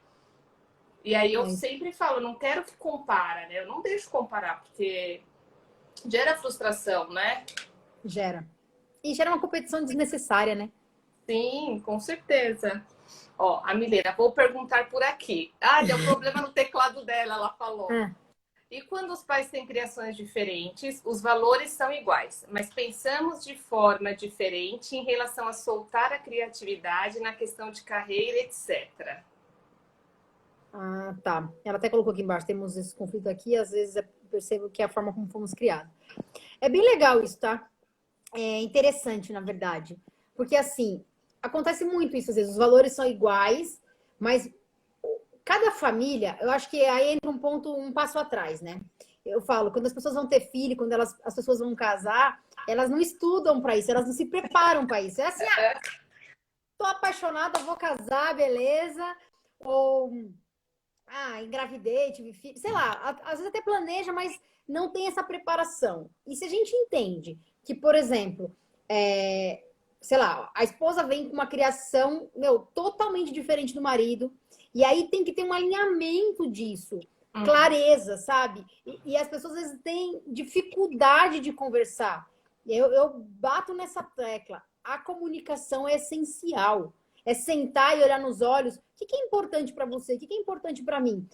E aí eu sempre falo, não quero que compara, né? Eu não deixo comparar, porque gera frustração, né? Gera. E gera uma competição desnecessária, né? Sim, com certeza. Ó, a Milena, vou perguntar por aqui. Deu problema no teclado dela, ela falou. E quando os pais têm criações diferentes, os valores são iguais, mas pensamos de forma diferente em relação a soltar a criatividade na questão de carreira, etc. Tá. Ela até colocou aqui embaixo, temos esse conflito aqui, às vezes eu percebo que é a forma como fomos criados. É bem legal isso, tá? É interessante, na verdade. Porque, assim, acontece muito isso, às vezes, os valores são iguais, mas cada família, eu acho que aí entra um passo atrás, né? Eu falo, quando as pessoas vão ter filho, quando as pessoas vão casar, elas não estudam para isso, elas não se preparam para isso. É assim, tô apaixonada, vou casar, beleza? Ou, engravidei, tive filho, sei lá, às vezes até planeja, mas não tem essa preparação. E se a gente entende que, por exemplo, sei lá, a esposa vem com uma criação, totalmente diferente do marido, e aí tem que ter um alinhamento disso, clareza, sabe? E as pessoas às vezes têm dificuldade de conversar. Eu bato nessa tecla. A comunicação é essencial. É sentar e olhar nos olhos. O que é importante para você? O que é importante para mim?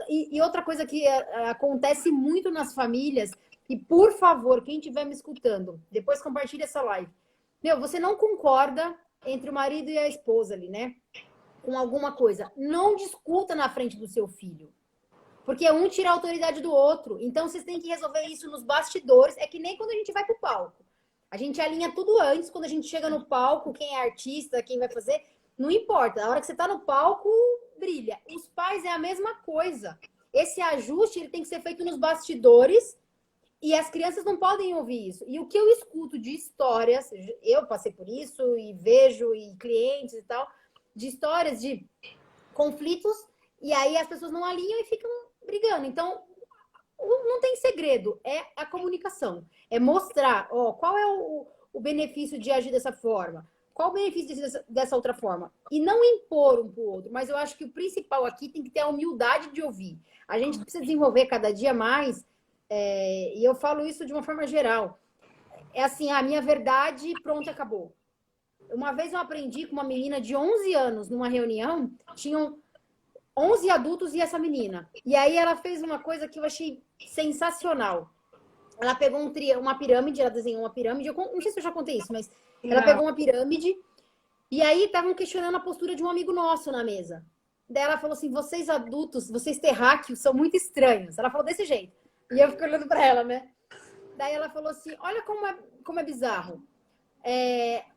E outra coisa que acontece muito nas famílias, e por favor, quem estiver me escutando, depois compartilhe essa live. Você não concorda entre o marido e a esposa ali, né? Com alguma coisa. Não discuta na frente do seu filho. Porque um tira a autoridade do outro. Então, vocês têm que resolver isso nos bastidores. É que nem quando a gente vai pro palco. A gente alinha tudo antes. Quando a gente chega no palco, quem é artista, quem vai fazer, não importa. A hora que você tá no palco, brilha. Os pais é a mesma coisa. Esse ajuste ele tem que ser feito nos bastidores. E as crianças não podem ouvir isso. E o que eu escuto de histórias, eu passei por isso e vejo, e clientes e tal, de histórias de conflitos, e aí as pessoas não alinham e ficam brigando. Então, não tem segredo, é a comunicação. É mostrar, qual é o benefício de agir dessa forma, qual o benefício de agir dessa outra forma. E não impor um para o outro, mas eu acho que o principal aqui tem que ter a humildade de ouvir. A gente precisa desenvolver cada dia mais, e eu falo isso de uma forma geral. É assim, a minha verdade, pronto, acabou. Uma vez eu aprendi com uma menina de 11 anos, numa reunião, tinham 11 adultos e essa menina. E aí ela fez uma coisa que eu achei sensacional. Ela pegou uma pirâmide, ela desenhou uma pirâmide, eu não sei se eu já contei isso, mas ela pegou uma pirâmide e aí estavam questionando a postura de um amigo nosso na mesa. Daí ela falou assim, vocês adultos, vocês terráqueos, são muito estranhos. Ela falou desse jeito. E eu fiquei olhando para ela, né? Daí ela falou assim, olha como é bizarro.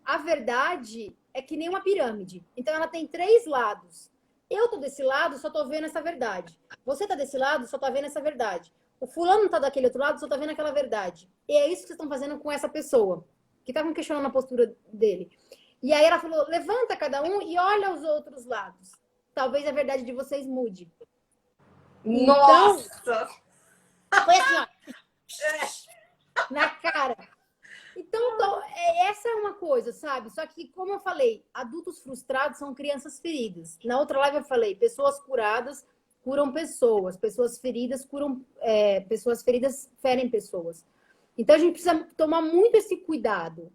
A verdade é que nem uma pirâmide. Então ela tem 3 lados. Eu tô desse lado, só tô vendo essa verdade. Você tá desse lado, só tá vendo essa verdade. O fulano tá daquele outro lado, só tá vendo aquela verdade. E é isso que vocês estão fazendo com essa pessoa. Que estavam questionando a postura dele. E aí ela falou, levanta cada um e olha os outros lados. Talvez a verdade de vocês mude. Nossa! Foi assim, ó, na cara. Então, essa é uma coisa, sabe? Só que, como eu falei, adultos frustrados são crianças feridas. Na outra live eu falei, pessoas curadas curam pessoas, pessoas feridas pessoas feridas ferem pessoas. Então a gente precisa tomar muito esse cuidado,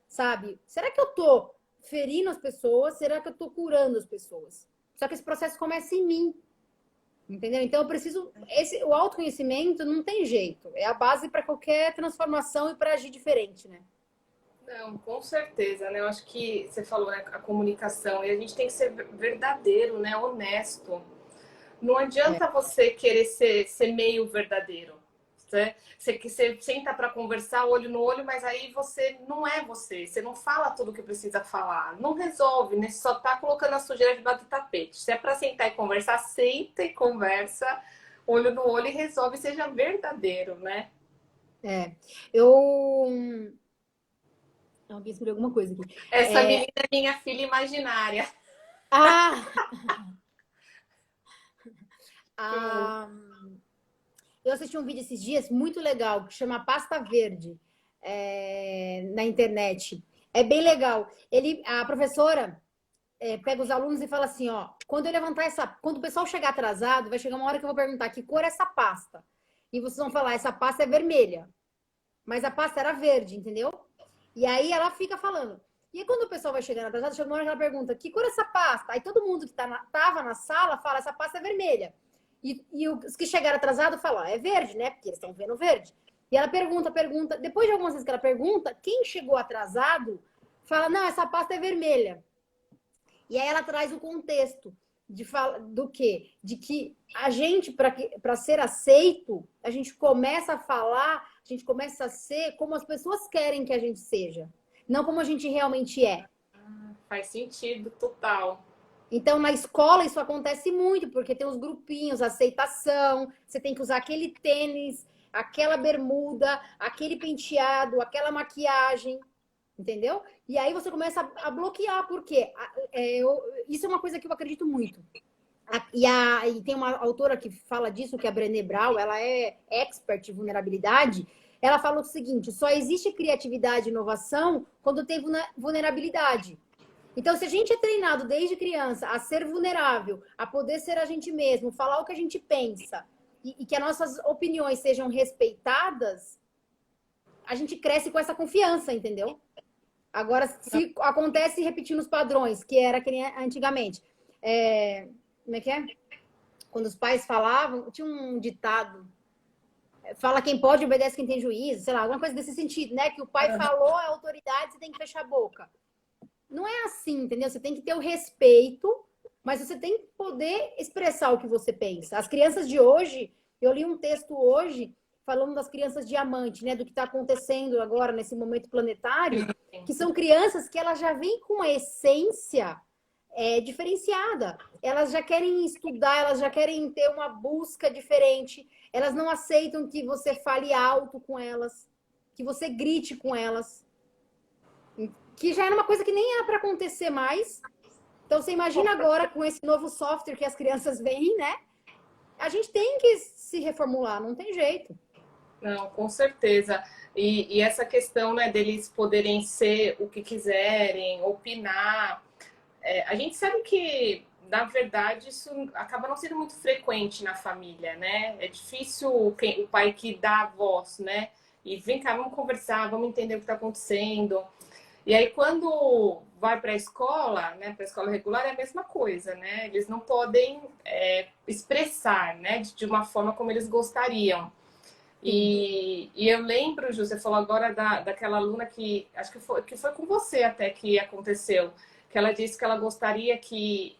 sabe? Será que eu tô ferindo as pessoas? Será que eu tô curando as pessoas? Só que esse processo começa em mim, entendeu? Então eu preciso. O autoconhecimento não tem jeito. É a base para qualquer transformação e para agir diferente, né? Não, com certeza, né? Eu acho que você falou, né, a comunicação, e a gente tem que ser verdadeiro, né? Honesto. Não adianta você querer ser meio verdadeiro. Né? Você senta para conversar olho no olho, mas aí você não é você. Você não fala tudo o que precisa falar. Não resolve, né? Você só tá colocando a sujeira debaixo do tapete. Se é para sentar e conversar, senta e conversa olho no olho e resolve, seja verdadeiro, né? Eu. Alguém escreveu alguma coisa aqui. Essa menina é minha filha imaginária. Ah! Ah, eu assisti um vídeo esses dias muito legal que chama Pasta Verde na internet. É bem legal. A professora pega os alunos e fala assim, ó, quando o pessoal chegar atrasado, vai chegar uma hora que eu vou perguntar que cor é essa pasta. E vocês vão falar, essa pasta é vermelha. Mas a pasta era verde, entendeu? E aí ela fica falando. E aí, quando o pessoal vai chegando atrasado, chega uma hora que ela pergunta, que cor é essa pasta? Aí todo mundo que tava na sala fala, essa pasta é vermelha. E os que chegaram atrasados falam, é verde, né? Porque eles estão vendo verde. E ela pergunta. Depois de algumas vezes que ela pergunta, quem chegou atrasado fala, não, essa pasta é vermelha. E aí ela traz o contexto do quê? De que a gente, para ser aceito, a gente começa a falar, a gente começa a ser como as pessoas querem que a gente seja, não como a gente realmente é. Faz sentido, total. Então, na escola, isso acontece muito, porque tem os grupinhos, aceitação, você tem que usar aquele tênis, aquela bermuda, aquele penteado, aquela maquiagem, entendeu? E aí você começa a bloquear, porque isso é uma coisa que eu acredito muito. E tem uma autora que fala disso, que é a Brené Brown, ela é expert em vulnerabilidade. Ela fala o seguinte, só existe criatividade e inovação quando tem vulnerabilidade. Então, se a gente é treinado desde criança a ser vulnerável, a poder ser a gente mesmo, falar o que a gente pensa e que as nossas opiniões sejam respeitadas, a gente cresce com essa confiança, entendeu? Agora, se acontece repetindo os padrões, que era que nem antigamente. Como é que é? Quando os pais falavam, tinha um ditado, fala quem pode, obedece quem tem juízo, sei lá, alguma coisa desse sentido, né? Que o pai falou, é autoridade, você tem que fechar a boca. Não é assim, entendeu? Você tem que ter o respeito, mas você tem que poder expressar o que você pensa. As crianças de hoje, eu li um texto hoje falando das crianças diamante, né? Do que está acontecendo agora nesse momento planetário, que são crianças que elas já vêm com uma essência diferenciada. Elas já querem estudar, elas já querem ter uma busca diferente. Elas não aceitam que você fale alto com elas, que você grite com elas. Que já era uma coisa que nem era para acontecer mais. Então, você imagina agora com esse novo software que as crianças veem, né? A gente tem que se reformular, não tem jeito. Não, com certeza. E essa questão, né, deles poderem ser o que quiserem, opinar. A gente sabe que, na verdade, isso acaba não sendo muito frequente na família, né? É difícil o pai que dá a voz, né? E vem cá, vamos conversar, vamos entender o que está acontecendo. E aí, quando vai para a escola, né, para a escola regular, é a mesma coisa, né? Eles não podem expressar, né, de uma forma como eles gostariam. E eu lembro, Ju, você falou agora daquela aluna que, acho que foi com você até que aconteceu, que ela disse que ela gostaria que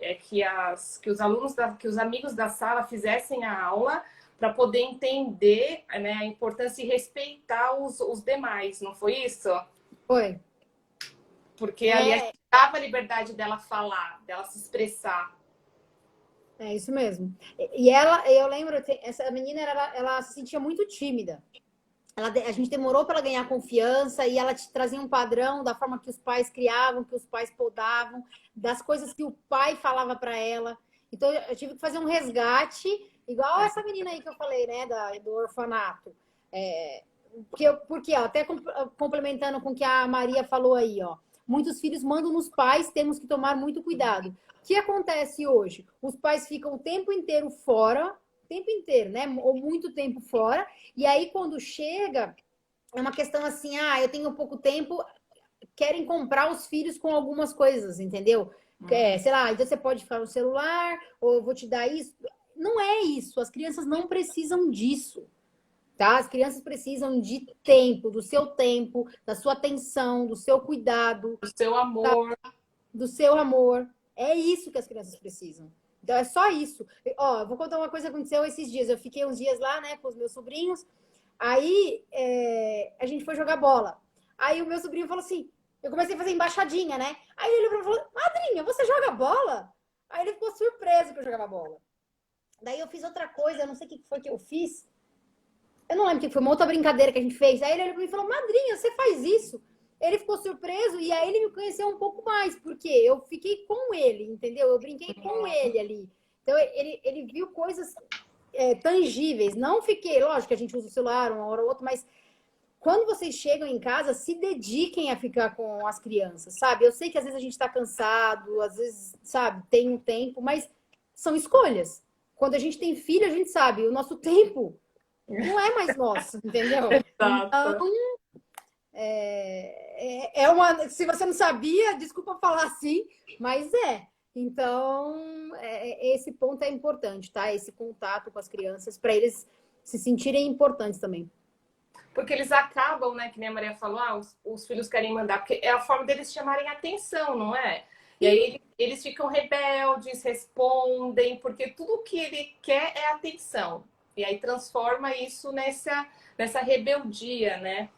os alunos, que os amigos da sala fizessem a aula para poder entender, né, a importância e respeitar os demais, não foi isso? Foi. Porque ali a gente dava a liberdade dela falar, dela se expressar. É isso mesmo. E eu lembro, essa menina, ela se sentia muito tímida. A gente demorou para ela ganhar confiança e ela trazia um padrão da forma que os pais criavam, que os pais podavam, das coisas que o pai falava para ela. Então, eu tive que fazer um resgate, igual essa menina aí que eu falei, né, do orfanato. Porque ó, até complementando com o que a Maria falou aí, ó. Muitos filhos mandam nos pais, temos que tomar muito cuidado. O que acontece hoje? Os pais ficam o tempo inteiro fora, o tempo inteiro, né? Ou muito tempo fora, e aí quando chega, é uma questão assim, eu tenho pouco tempo, querem comprar os filhos com algumas coisas, entendeu? Sei lá, então você pode ficar no celular, ou eu vou te dar isso. Não é isso, as crianças não precisam disso. Tá? As crianças precisam de tempo, do seu tempo, da sua atenção, do seu cuidado, O seu amor. do seu amor. É isso que as crianças precisam. Então, é só isso. Ó, vou contar uma coisa que aconteceu esses dias. Eu fiquei uns dias lá, né, com os meus sobrinhos. Aí, a gente foi jogar bola. Aí, o meu sobrinho falou assim, eu comecei a fazer embaixadinha, né? Aí, ele falou, madrinha, você joga bola? Aí, ele ficou surpreso que eu jogava bola. Daí, eu fiz outra coisa, eu não sei o que foi que eu fiz. Eu não lembro que foi uma outra brincadeira que a gente fez. Aí ele olhou pra mim e falou, madrinha, você faz isso? Ele ficou surpreso e aí ele me conheceu um pouco mais, porque eu fiquei com ele, entendeu? Eu brinquei com ele ali. Então ele viu coisas tangíveis. Não fiquei, lógico que a gente usa o celular uma hora ou outra, mas quando vocês chegam em casa, se dediquem a ficar com as crianças, sabe? Eu sei que às vezes a gente tá cansado, às vezes, sabe, tem um tempo, mas são escolhas. Quando a gente tem filho, a gente sabe, o nosso tempo não é mais nosso, entendeu? Exato. Então, se você não sabia, desculpa falar assim, mas é. Então, esse ponto é importante, tá? Esse contato com as crianças, para eles se sentirem importantes também. Porque eles acabam, né, que nem a Maria falou, os filhos querem mandar, porque é a forma deles chamarem atenção, não é? E aí eles ficam rebeldes, respondem, porque tudo que ele quer é atenção. E aí transforma isso nessa rebeldia, né?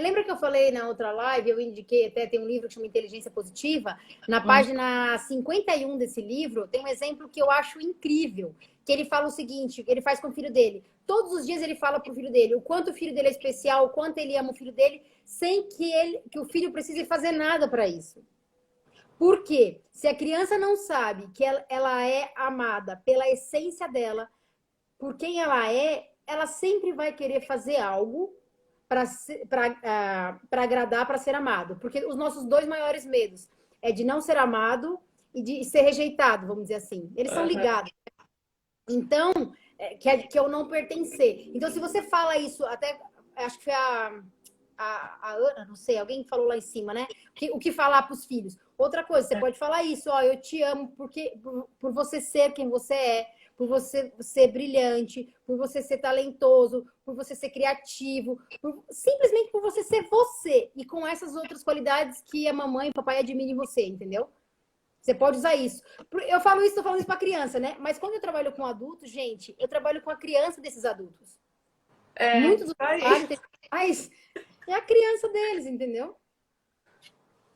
Lembra que eu falei na outra live, eu indiquei até, tem um livro que chama Inteligência Positiva. Na página 51 desse livro, tem um exemplo que eu acho incrível, que ele fala o seguinte, ele faz com o filho dele. Todos os dias ele fala pro filho dele o quanto o filho dele é especial, o quanto ele ama o filho dele, sem que o filho precise fazer nada para isso. Por quê? Se a criança não sabe que ela é amada pela essência dela, por quem ela sempre vai querer fazer algo para agradar, para ser amado. Porque os nossos dois maiores medos é de não ser amado e de ser rejeitado, vamos dizer assim. Eles são ligados. Então, que eu não pertencer. Então, se você fala isso, até acho que foi a Ana, não sei, alguém falou lá em cima, né? O que falar para os filhos. Outra coisa, você pode falar isso, ó, eu te amo por você ser quem você é, por você ser brilhante, por você ser talentoso, por você ser criativo, simplesmente por você ser você e com essas outras qualidades que a mamãe e o papai admiram em você, entendeu? Você pode usar isso. Eu falo isso, tô falando isso para criança, né? Mas quando eu trabalho com adultos, gente, eu trabalho com a criança desses adultos. Muitos dos trabalhos, mas é a criança deles, entendeu?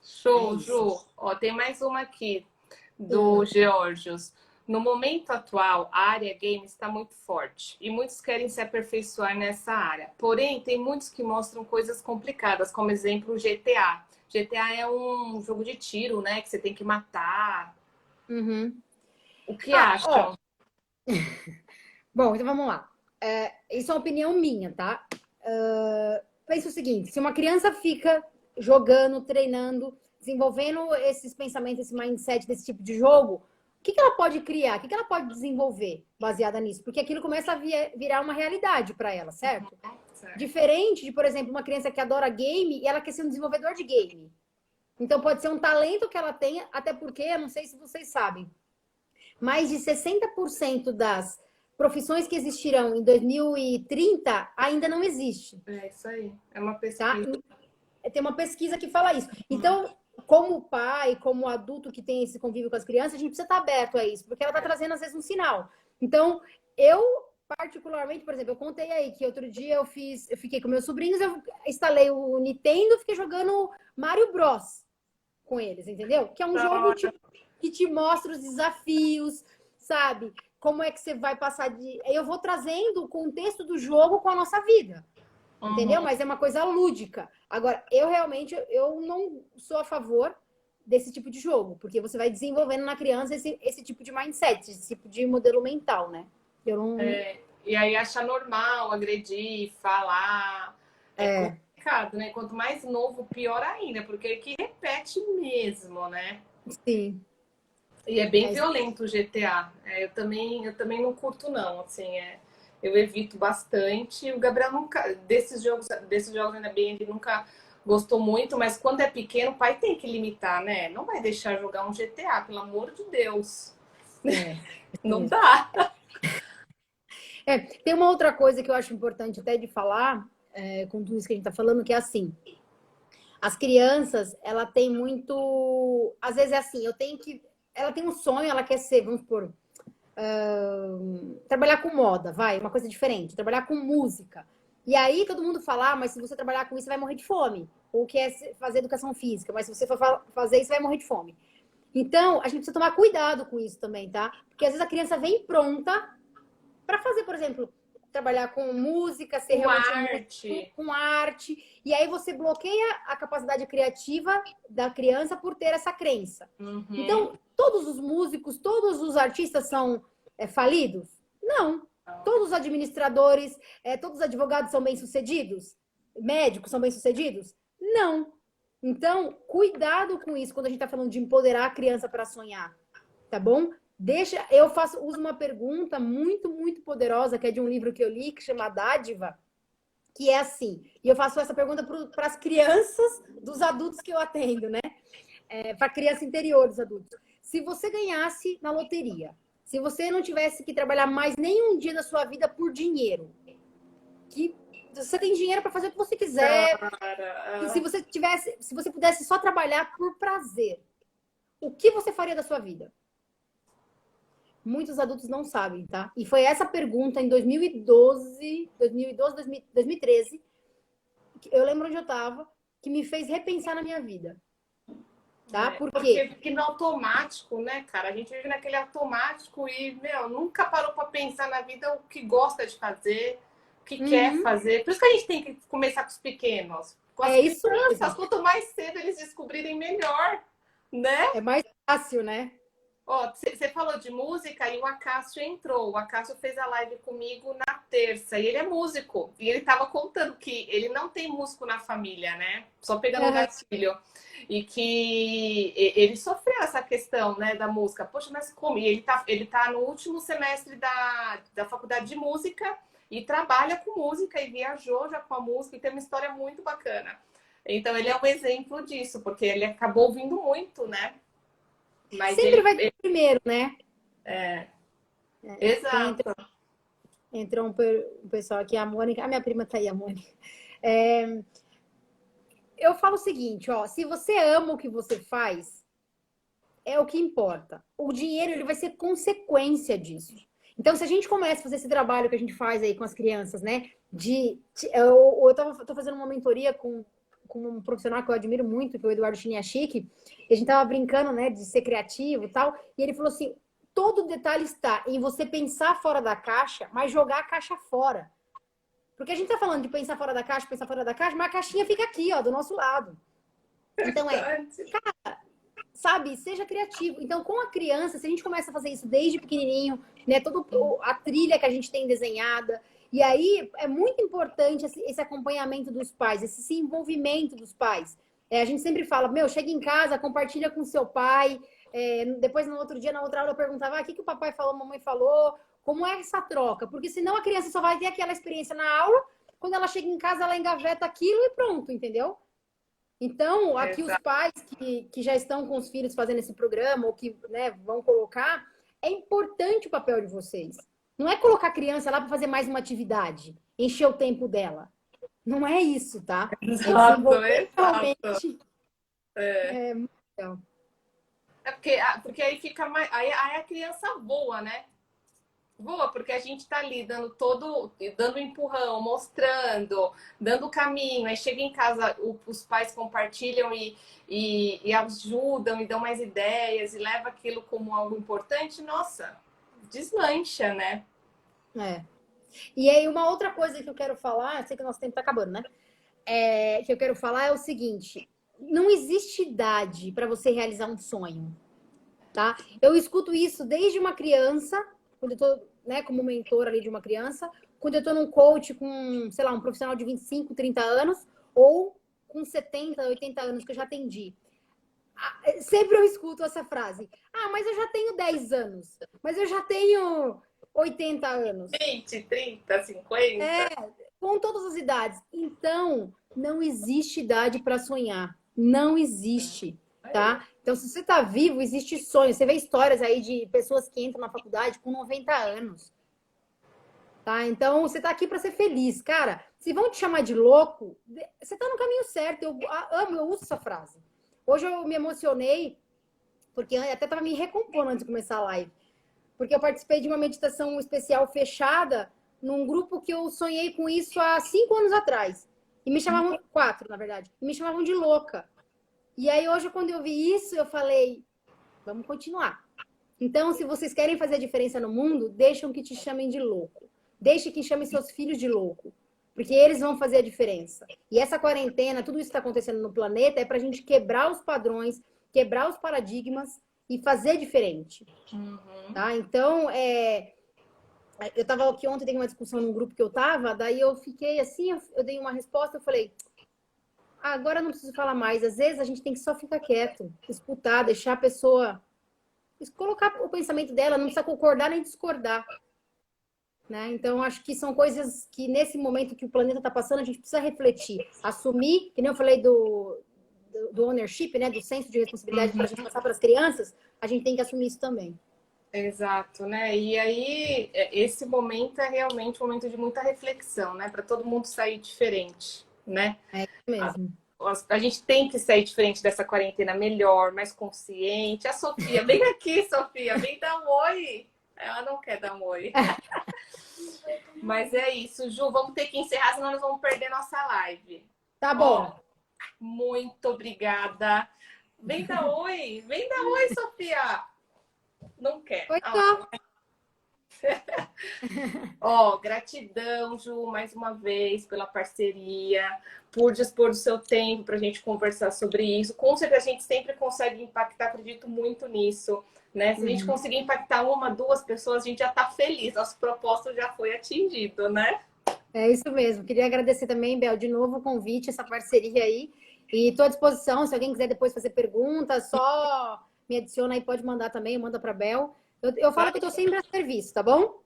Show, Ju. Ó, tem mais uma aqui do Georgios. No momento atual, a área game está muito forte e muitos querem se aperfeiçoar nessa área. Porém, tem muitos que mostram coisas complicadas, como exemplo o GTA. GTA é um jogo de tiro, né? Que você tem que matar. O que acham? Bom, então vamos lá. Isso é uma opinião minha, tá? Pensa o seguinte, se uma criança fica jogando, treinando, desenvolvendo esses pensamentos, esse mindset desse tipo de jogo, o que ela pode criar? O que ela pode desenvolver baseada nisso? Porque aquilo começa a virar uma realidade para ela, certo? Diferente de, por exemplo, uma criança que adora game e ela quer ser um desenvolvedor de game. Então pode ser um talento que ela tenha, até porque, eu não sei se vocês sabem, mais de 60% das profissões que existirão em 2030 ainda não existe. É isso aí. É uma pesquisa. Tá? Tem uma pesquisa que fala isso. Então, como pai, como adulto que tem esse convívio com as crianças, a gente precisa estar aberto a isso, porque ela está trazendo, às vezes, um sinal. Então, eu, particularmente, por exemplo, eu contei aí que outro dia eu fiquei com meus sobrinhos, eu instalei o Nintendo, fiquei jogando Mario Bros com eles, entendeu? Que é um jogo que te mostra os desafios, sabe? Como é que você vai passar de... Eu vou trazendo o contexto do jogo com a nossa vida. Entendeu? Mas é uma coisa lúdica. Agora, eu realmente, eu não sou a favor desse tipo de jogo, porque você vai desenvolvendo na criança esse tipo de mindset, esse tipo de modelo mental, né? Eu não. E aí achar normal, agredir, falar. É É, complicado, né? Quanto mais novo, pior ainda, porque é que repete mesmo, né? sim. E é bem É, violento o GTA. Eu também não curto, não. Assim, eu evito bastante. O Gabriel nunca, desses jogos ainda bem, ele nunca gostou muito, mas quando é pequeno, o pai tem que limitar, né? Não vai deixar jogar um GTA, pelo amor de Deus. isso Não mesmo. dá. Tem uma outra coisa que eu acho importante até de falar, com tudo isso que a gente está falando, que é assim, as crianças, ela tem muito, às vezes é assim, ela tem um sonho, ela quer ser, vamos supor, trabalhar com moda, vai, uma coisa diferente, trabalhar com música. E aí todo mundo fala, mas se você trabalhar com isso, você vai morrer de fome. Ou quer fazer educação física, mas se você for fazer isso, você vai morrer de fome. Então, a gente precisa tomar cuidado com isso também, tá? Porque às vezes a criança vem pronta para fazer, por exemplo, trabalhar com música, ser Com realmente um músico, arte. com arte, e aí você bloqueia a capacidade criativa da criança por ter essa crença. Uhum. Então, todos os músicos, todos os artistas são falidos? Não. Todos os administradores, todos os advogados são bem-sucedidos? Médicos são bem-sucedidos? Não. Então, cuidado com isso quando a gente está falando de empoderar a criança para sonhar, tá bom? Uso uma pergunta muito, muito poderosa, que é de um livro que eu li, que chama Dádiva, que é assim, e eu faço essa pergunta para as crianças dos adultos que eu atendo, né? Para a criança interior dos adultos. Se você ganhasse na loteria, se você não tivesse que trabalhar mais nenhum dia da sua vida por dinheiro, que você tem dinheiro para fazer o que você quiser, e Cara, se você pudesse só trabalhar por prazer, o que você faria da sua vida? Muitos adultos não sabem, tá? E foi essa pergunta em 2013, eu lembro onde eu estava, que me fez repensar na minha vida, tá? Por porque quê? fica no automático, né, cara? A gente vive naquele automático e, meu, nunca parou pra pensar na vida o que gosta de fazer, o que quer Uhum, fazer. Por isso que a gente tem que começar com os pequenos. Com as é isso crianças, mesmo. quanto mais cedo eles descobrirem, melhor, né? É mais fácil, né? Ó, você falou de música e o Acácio entrou. O Acácio fez a live comigo na terça e ele é músico. E ele estava contando que ele não tem músico na família, né? Só pegando o Uhum. gatilho. E que ele sofreu essa questão, né, da música. Poxa, mas como? E ele tá no último semestre da faculdade de música e trabalha com música e viajou já com a música e tem uma história muito bacana. Então ele é um exemplo disso, porque ele acabou ouvindo muito, né? Mas Sempre ele, vai ter primeiro, né? Tem, exato. entrou um pessoal aqui, a Mônica, a minha prima tá aí, a Mônica. É, eu falo o seguinte, ó, se você ama o que você faz, é o que importa. O dinheiro ele vai ser consequência disso. Então, se a gente começa a fazer esse trabalho que a gente faz aí com as crianças, né? Tô fazendo uma mentoria com um profissional que eu admiro muito, que é o Eduardo Chiniachik, e a gente tava brincando, né, de ser criativo e tal, e ele falou assim: todo detalhe está em você pensar fora da caixa, mas jogar a caixa fora. Porque a gente tá falando de pensar fora da caixa, mas a caixinha fica aqui, ó, do nosso lado. Então sabe, seja criativo. Então, com a criança, se a gente começa a fazer isso desde pequenininho, né, toda a trilha que a gente tem desenhada, e aí é muito importante esse acompanhamento dos pais, esse envolvimento dos pais. A gente sempre fala, meu, chega em casa, compartilha com seu pai. Depois, no outro dia, na outra aula, eu perguntava, o que o papai falou, a mamãe falou, como é essa troca? Porque senão a criança só vai ter aquela experiência na aula, quando ela chega em casa, ela engaveta aquilo e pronto, entendeu? Então, aqui os Exato. pais que já estão com os filhos fazendo esse programa, ou que, né, vão colocar, é importante o papel de vocês. Não é colocar a criança lá para fazer mais uma atividade, encher o tempo dela. Não é isso, tá? É Exato, desenvolver exato. realmente. É, É, então, porque aí fica mais. Aí a criança voa, né? Voa, porque a gente tá ali dando empurrão, mostrando, dando o caminho. Aí chega em casa, os pais compartilham e ajudam e dão mais ideias e leva aquilo como algo importante. Nossa, deslancha, né? é. E aí, uma outra coisa que eu quero falar, sei que o nosso tempo tá acabando, né? Que eu quero falar é o seguinte: não existe idade para você realizar um sonho, tá? Eu escuto isso desde uma criança, quando eu tô, né, como mentora ali de uma criança, quando eu tô num coach com, sei lá, um profissional de 25, 30 anos, ou com 70, 80 anos que eu já atendi. Sempre eu escuto essa frase. Ah, mas eu já tenho 10 anos. Mas eu já tenho 80 anos. 20, 30, 50. Com todas as idades. Então, não existe idade para sonhar. Não existe, tá? Então, se você está vivo, existe sonho. Você vê histórias aí de pessoas que entram na faculdade com 90 anos. Tá? Então, você está aqui para ser feliz. Cara, se vão te chamar de louco, você está no caminho certo. Eu amo, eu uso essa frase. Hoje eu me emocionei, porque eu até estava me recompondo antes de começar a live. Porque eu participei de uma meditação especial fechada num grupo que eu sonhei com isso há 5 anos atrás. E me chamavam, 4, na verdade, e me chamavam de louca. E aí hoje, quando eu vi isso, eu falei, vamos continuar. Então, se vocês querem fazer a diferença no mundo, deixam que te chamem de louco. Deixe que chamem seus filhos de louco. Porque eles vão fazer a diferença. E essa quarentena, tudo isso que está acontecendo no planeta, é para a gente quebrar os padrões, quebrar os paradigmas e fazer diferente. Tá? Então, eu estava aqui ontem, tem uma discussão num grupo que eu estava, daí eu fiquei assim, eu dei uma resposta, eu falei, agora eu não preciso falar mais. Às vezes a gente tem que só ficar quieto, escutar, deixar a pessoa colocar o pensamento dela, não precisa concordar nem discordar. Né? Então, acho que são coisas que nesse momento que o planeta está passando, a gente precisa refletir, assumir, que nem eu falei do ownership, né? Do senso de responsabilidade para a gente passar para as crianças, a gente tem que assumir isso também. Exato, né? E aí, esse momento é realmente um momento de muita reflexão, né? Para todo mundo sair diferente, né? É isso mesmo. A gente tem que sair diferente dessa quarentena melhor, mais consciente. A Sofia, vem aqui, Sofia, vem dar um oi. Ela não quer dar um oi. Mas é isso, Ju, vamos ter que encerrar, senão nós vamos perder nossa live. Tá bom. Ó, muito obrigada. Vem dar oi, Sofia. Não quer. Oi, tá. Ó, gratidão, Ju, mais uma vez pela parceria, por dispor do seu tempo para a gente conversar sobre isso. Com certeza a gente sempre consegue impactar, acredito muito nisso, né? Se a gente conseguir impactar uma, duas pessoas, a gente já está feliz, nosso propósito já foi atingido, né? É isso mesmo. Queria agradecer também, Bel, de novo o convite, essa parceria aí. E estou à disposição, se alguém quiser depois fazer perguntas, só me adiciona aí, pode mandar também, manda para a Bel. Eu falo que eu estou sempre a serviço, tá bom?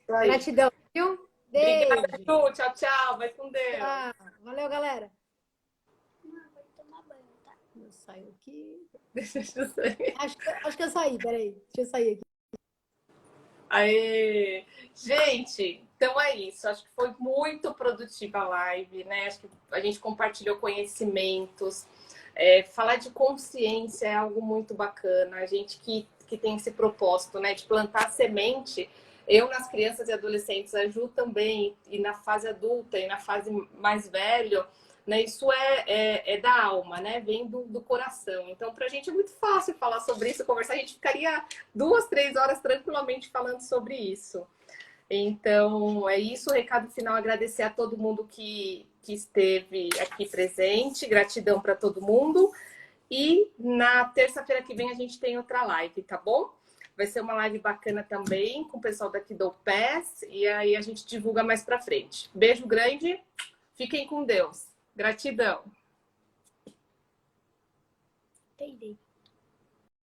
Aí. Gratidão, viu? Beijo. Obrigada, Ju. Tchau, tchau. Vai com Deus. Valeu, galera. Vou tomar banho, tá? Eu saio aqui. Deixa eu sair. Acho que eu saí, peraí. Deixa eu sair aqui. Aê! Gente, então é isso. Acho que foi muito produtiva a live, né? Acho que a gente compartilhou conhecimentos. Falar de consciência é algo muito bacana. A gente que tem esse propósito, né? De plantar semente. Eu nas crianças e adolescentes, a Ju também, e na fase adulta e na fase mais velha, né? Isso é da alma, né? Vem do coração. Então, para a gente é muito fácil falar sobre isso, conversar. A gente ficaria 2, 3 horas tranquilamente falando sobre isso. Então, é isso. O recado final, agradecer a todo mundo que esteve aqui presente. Gratidão para todo mundo. E na terça-feira que vem a gente tem outra live, tá bom? Vai ser uma live bacana também com o pessoal daqui do PES. E aí a gente divulga mais para frente. Beijo grande. Fiquem com Deus. Gratidão. Entendi.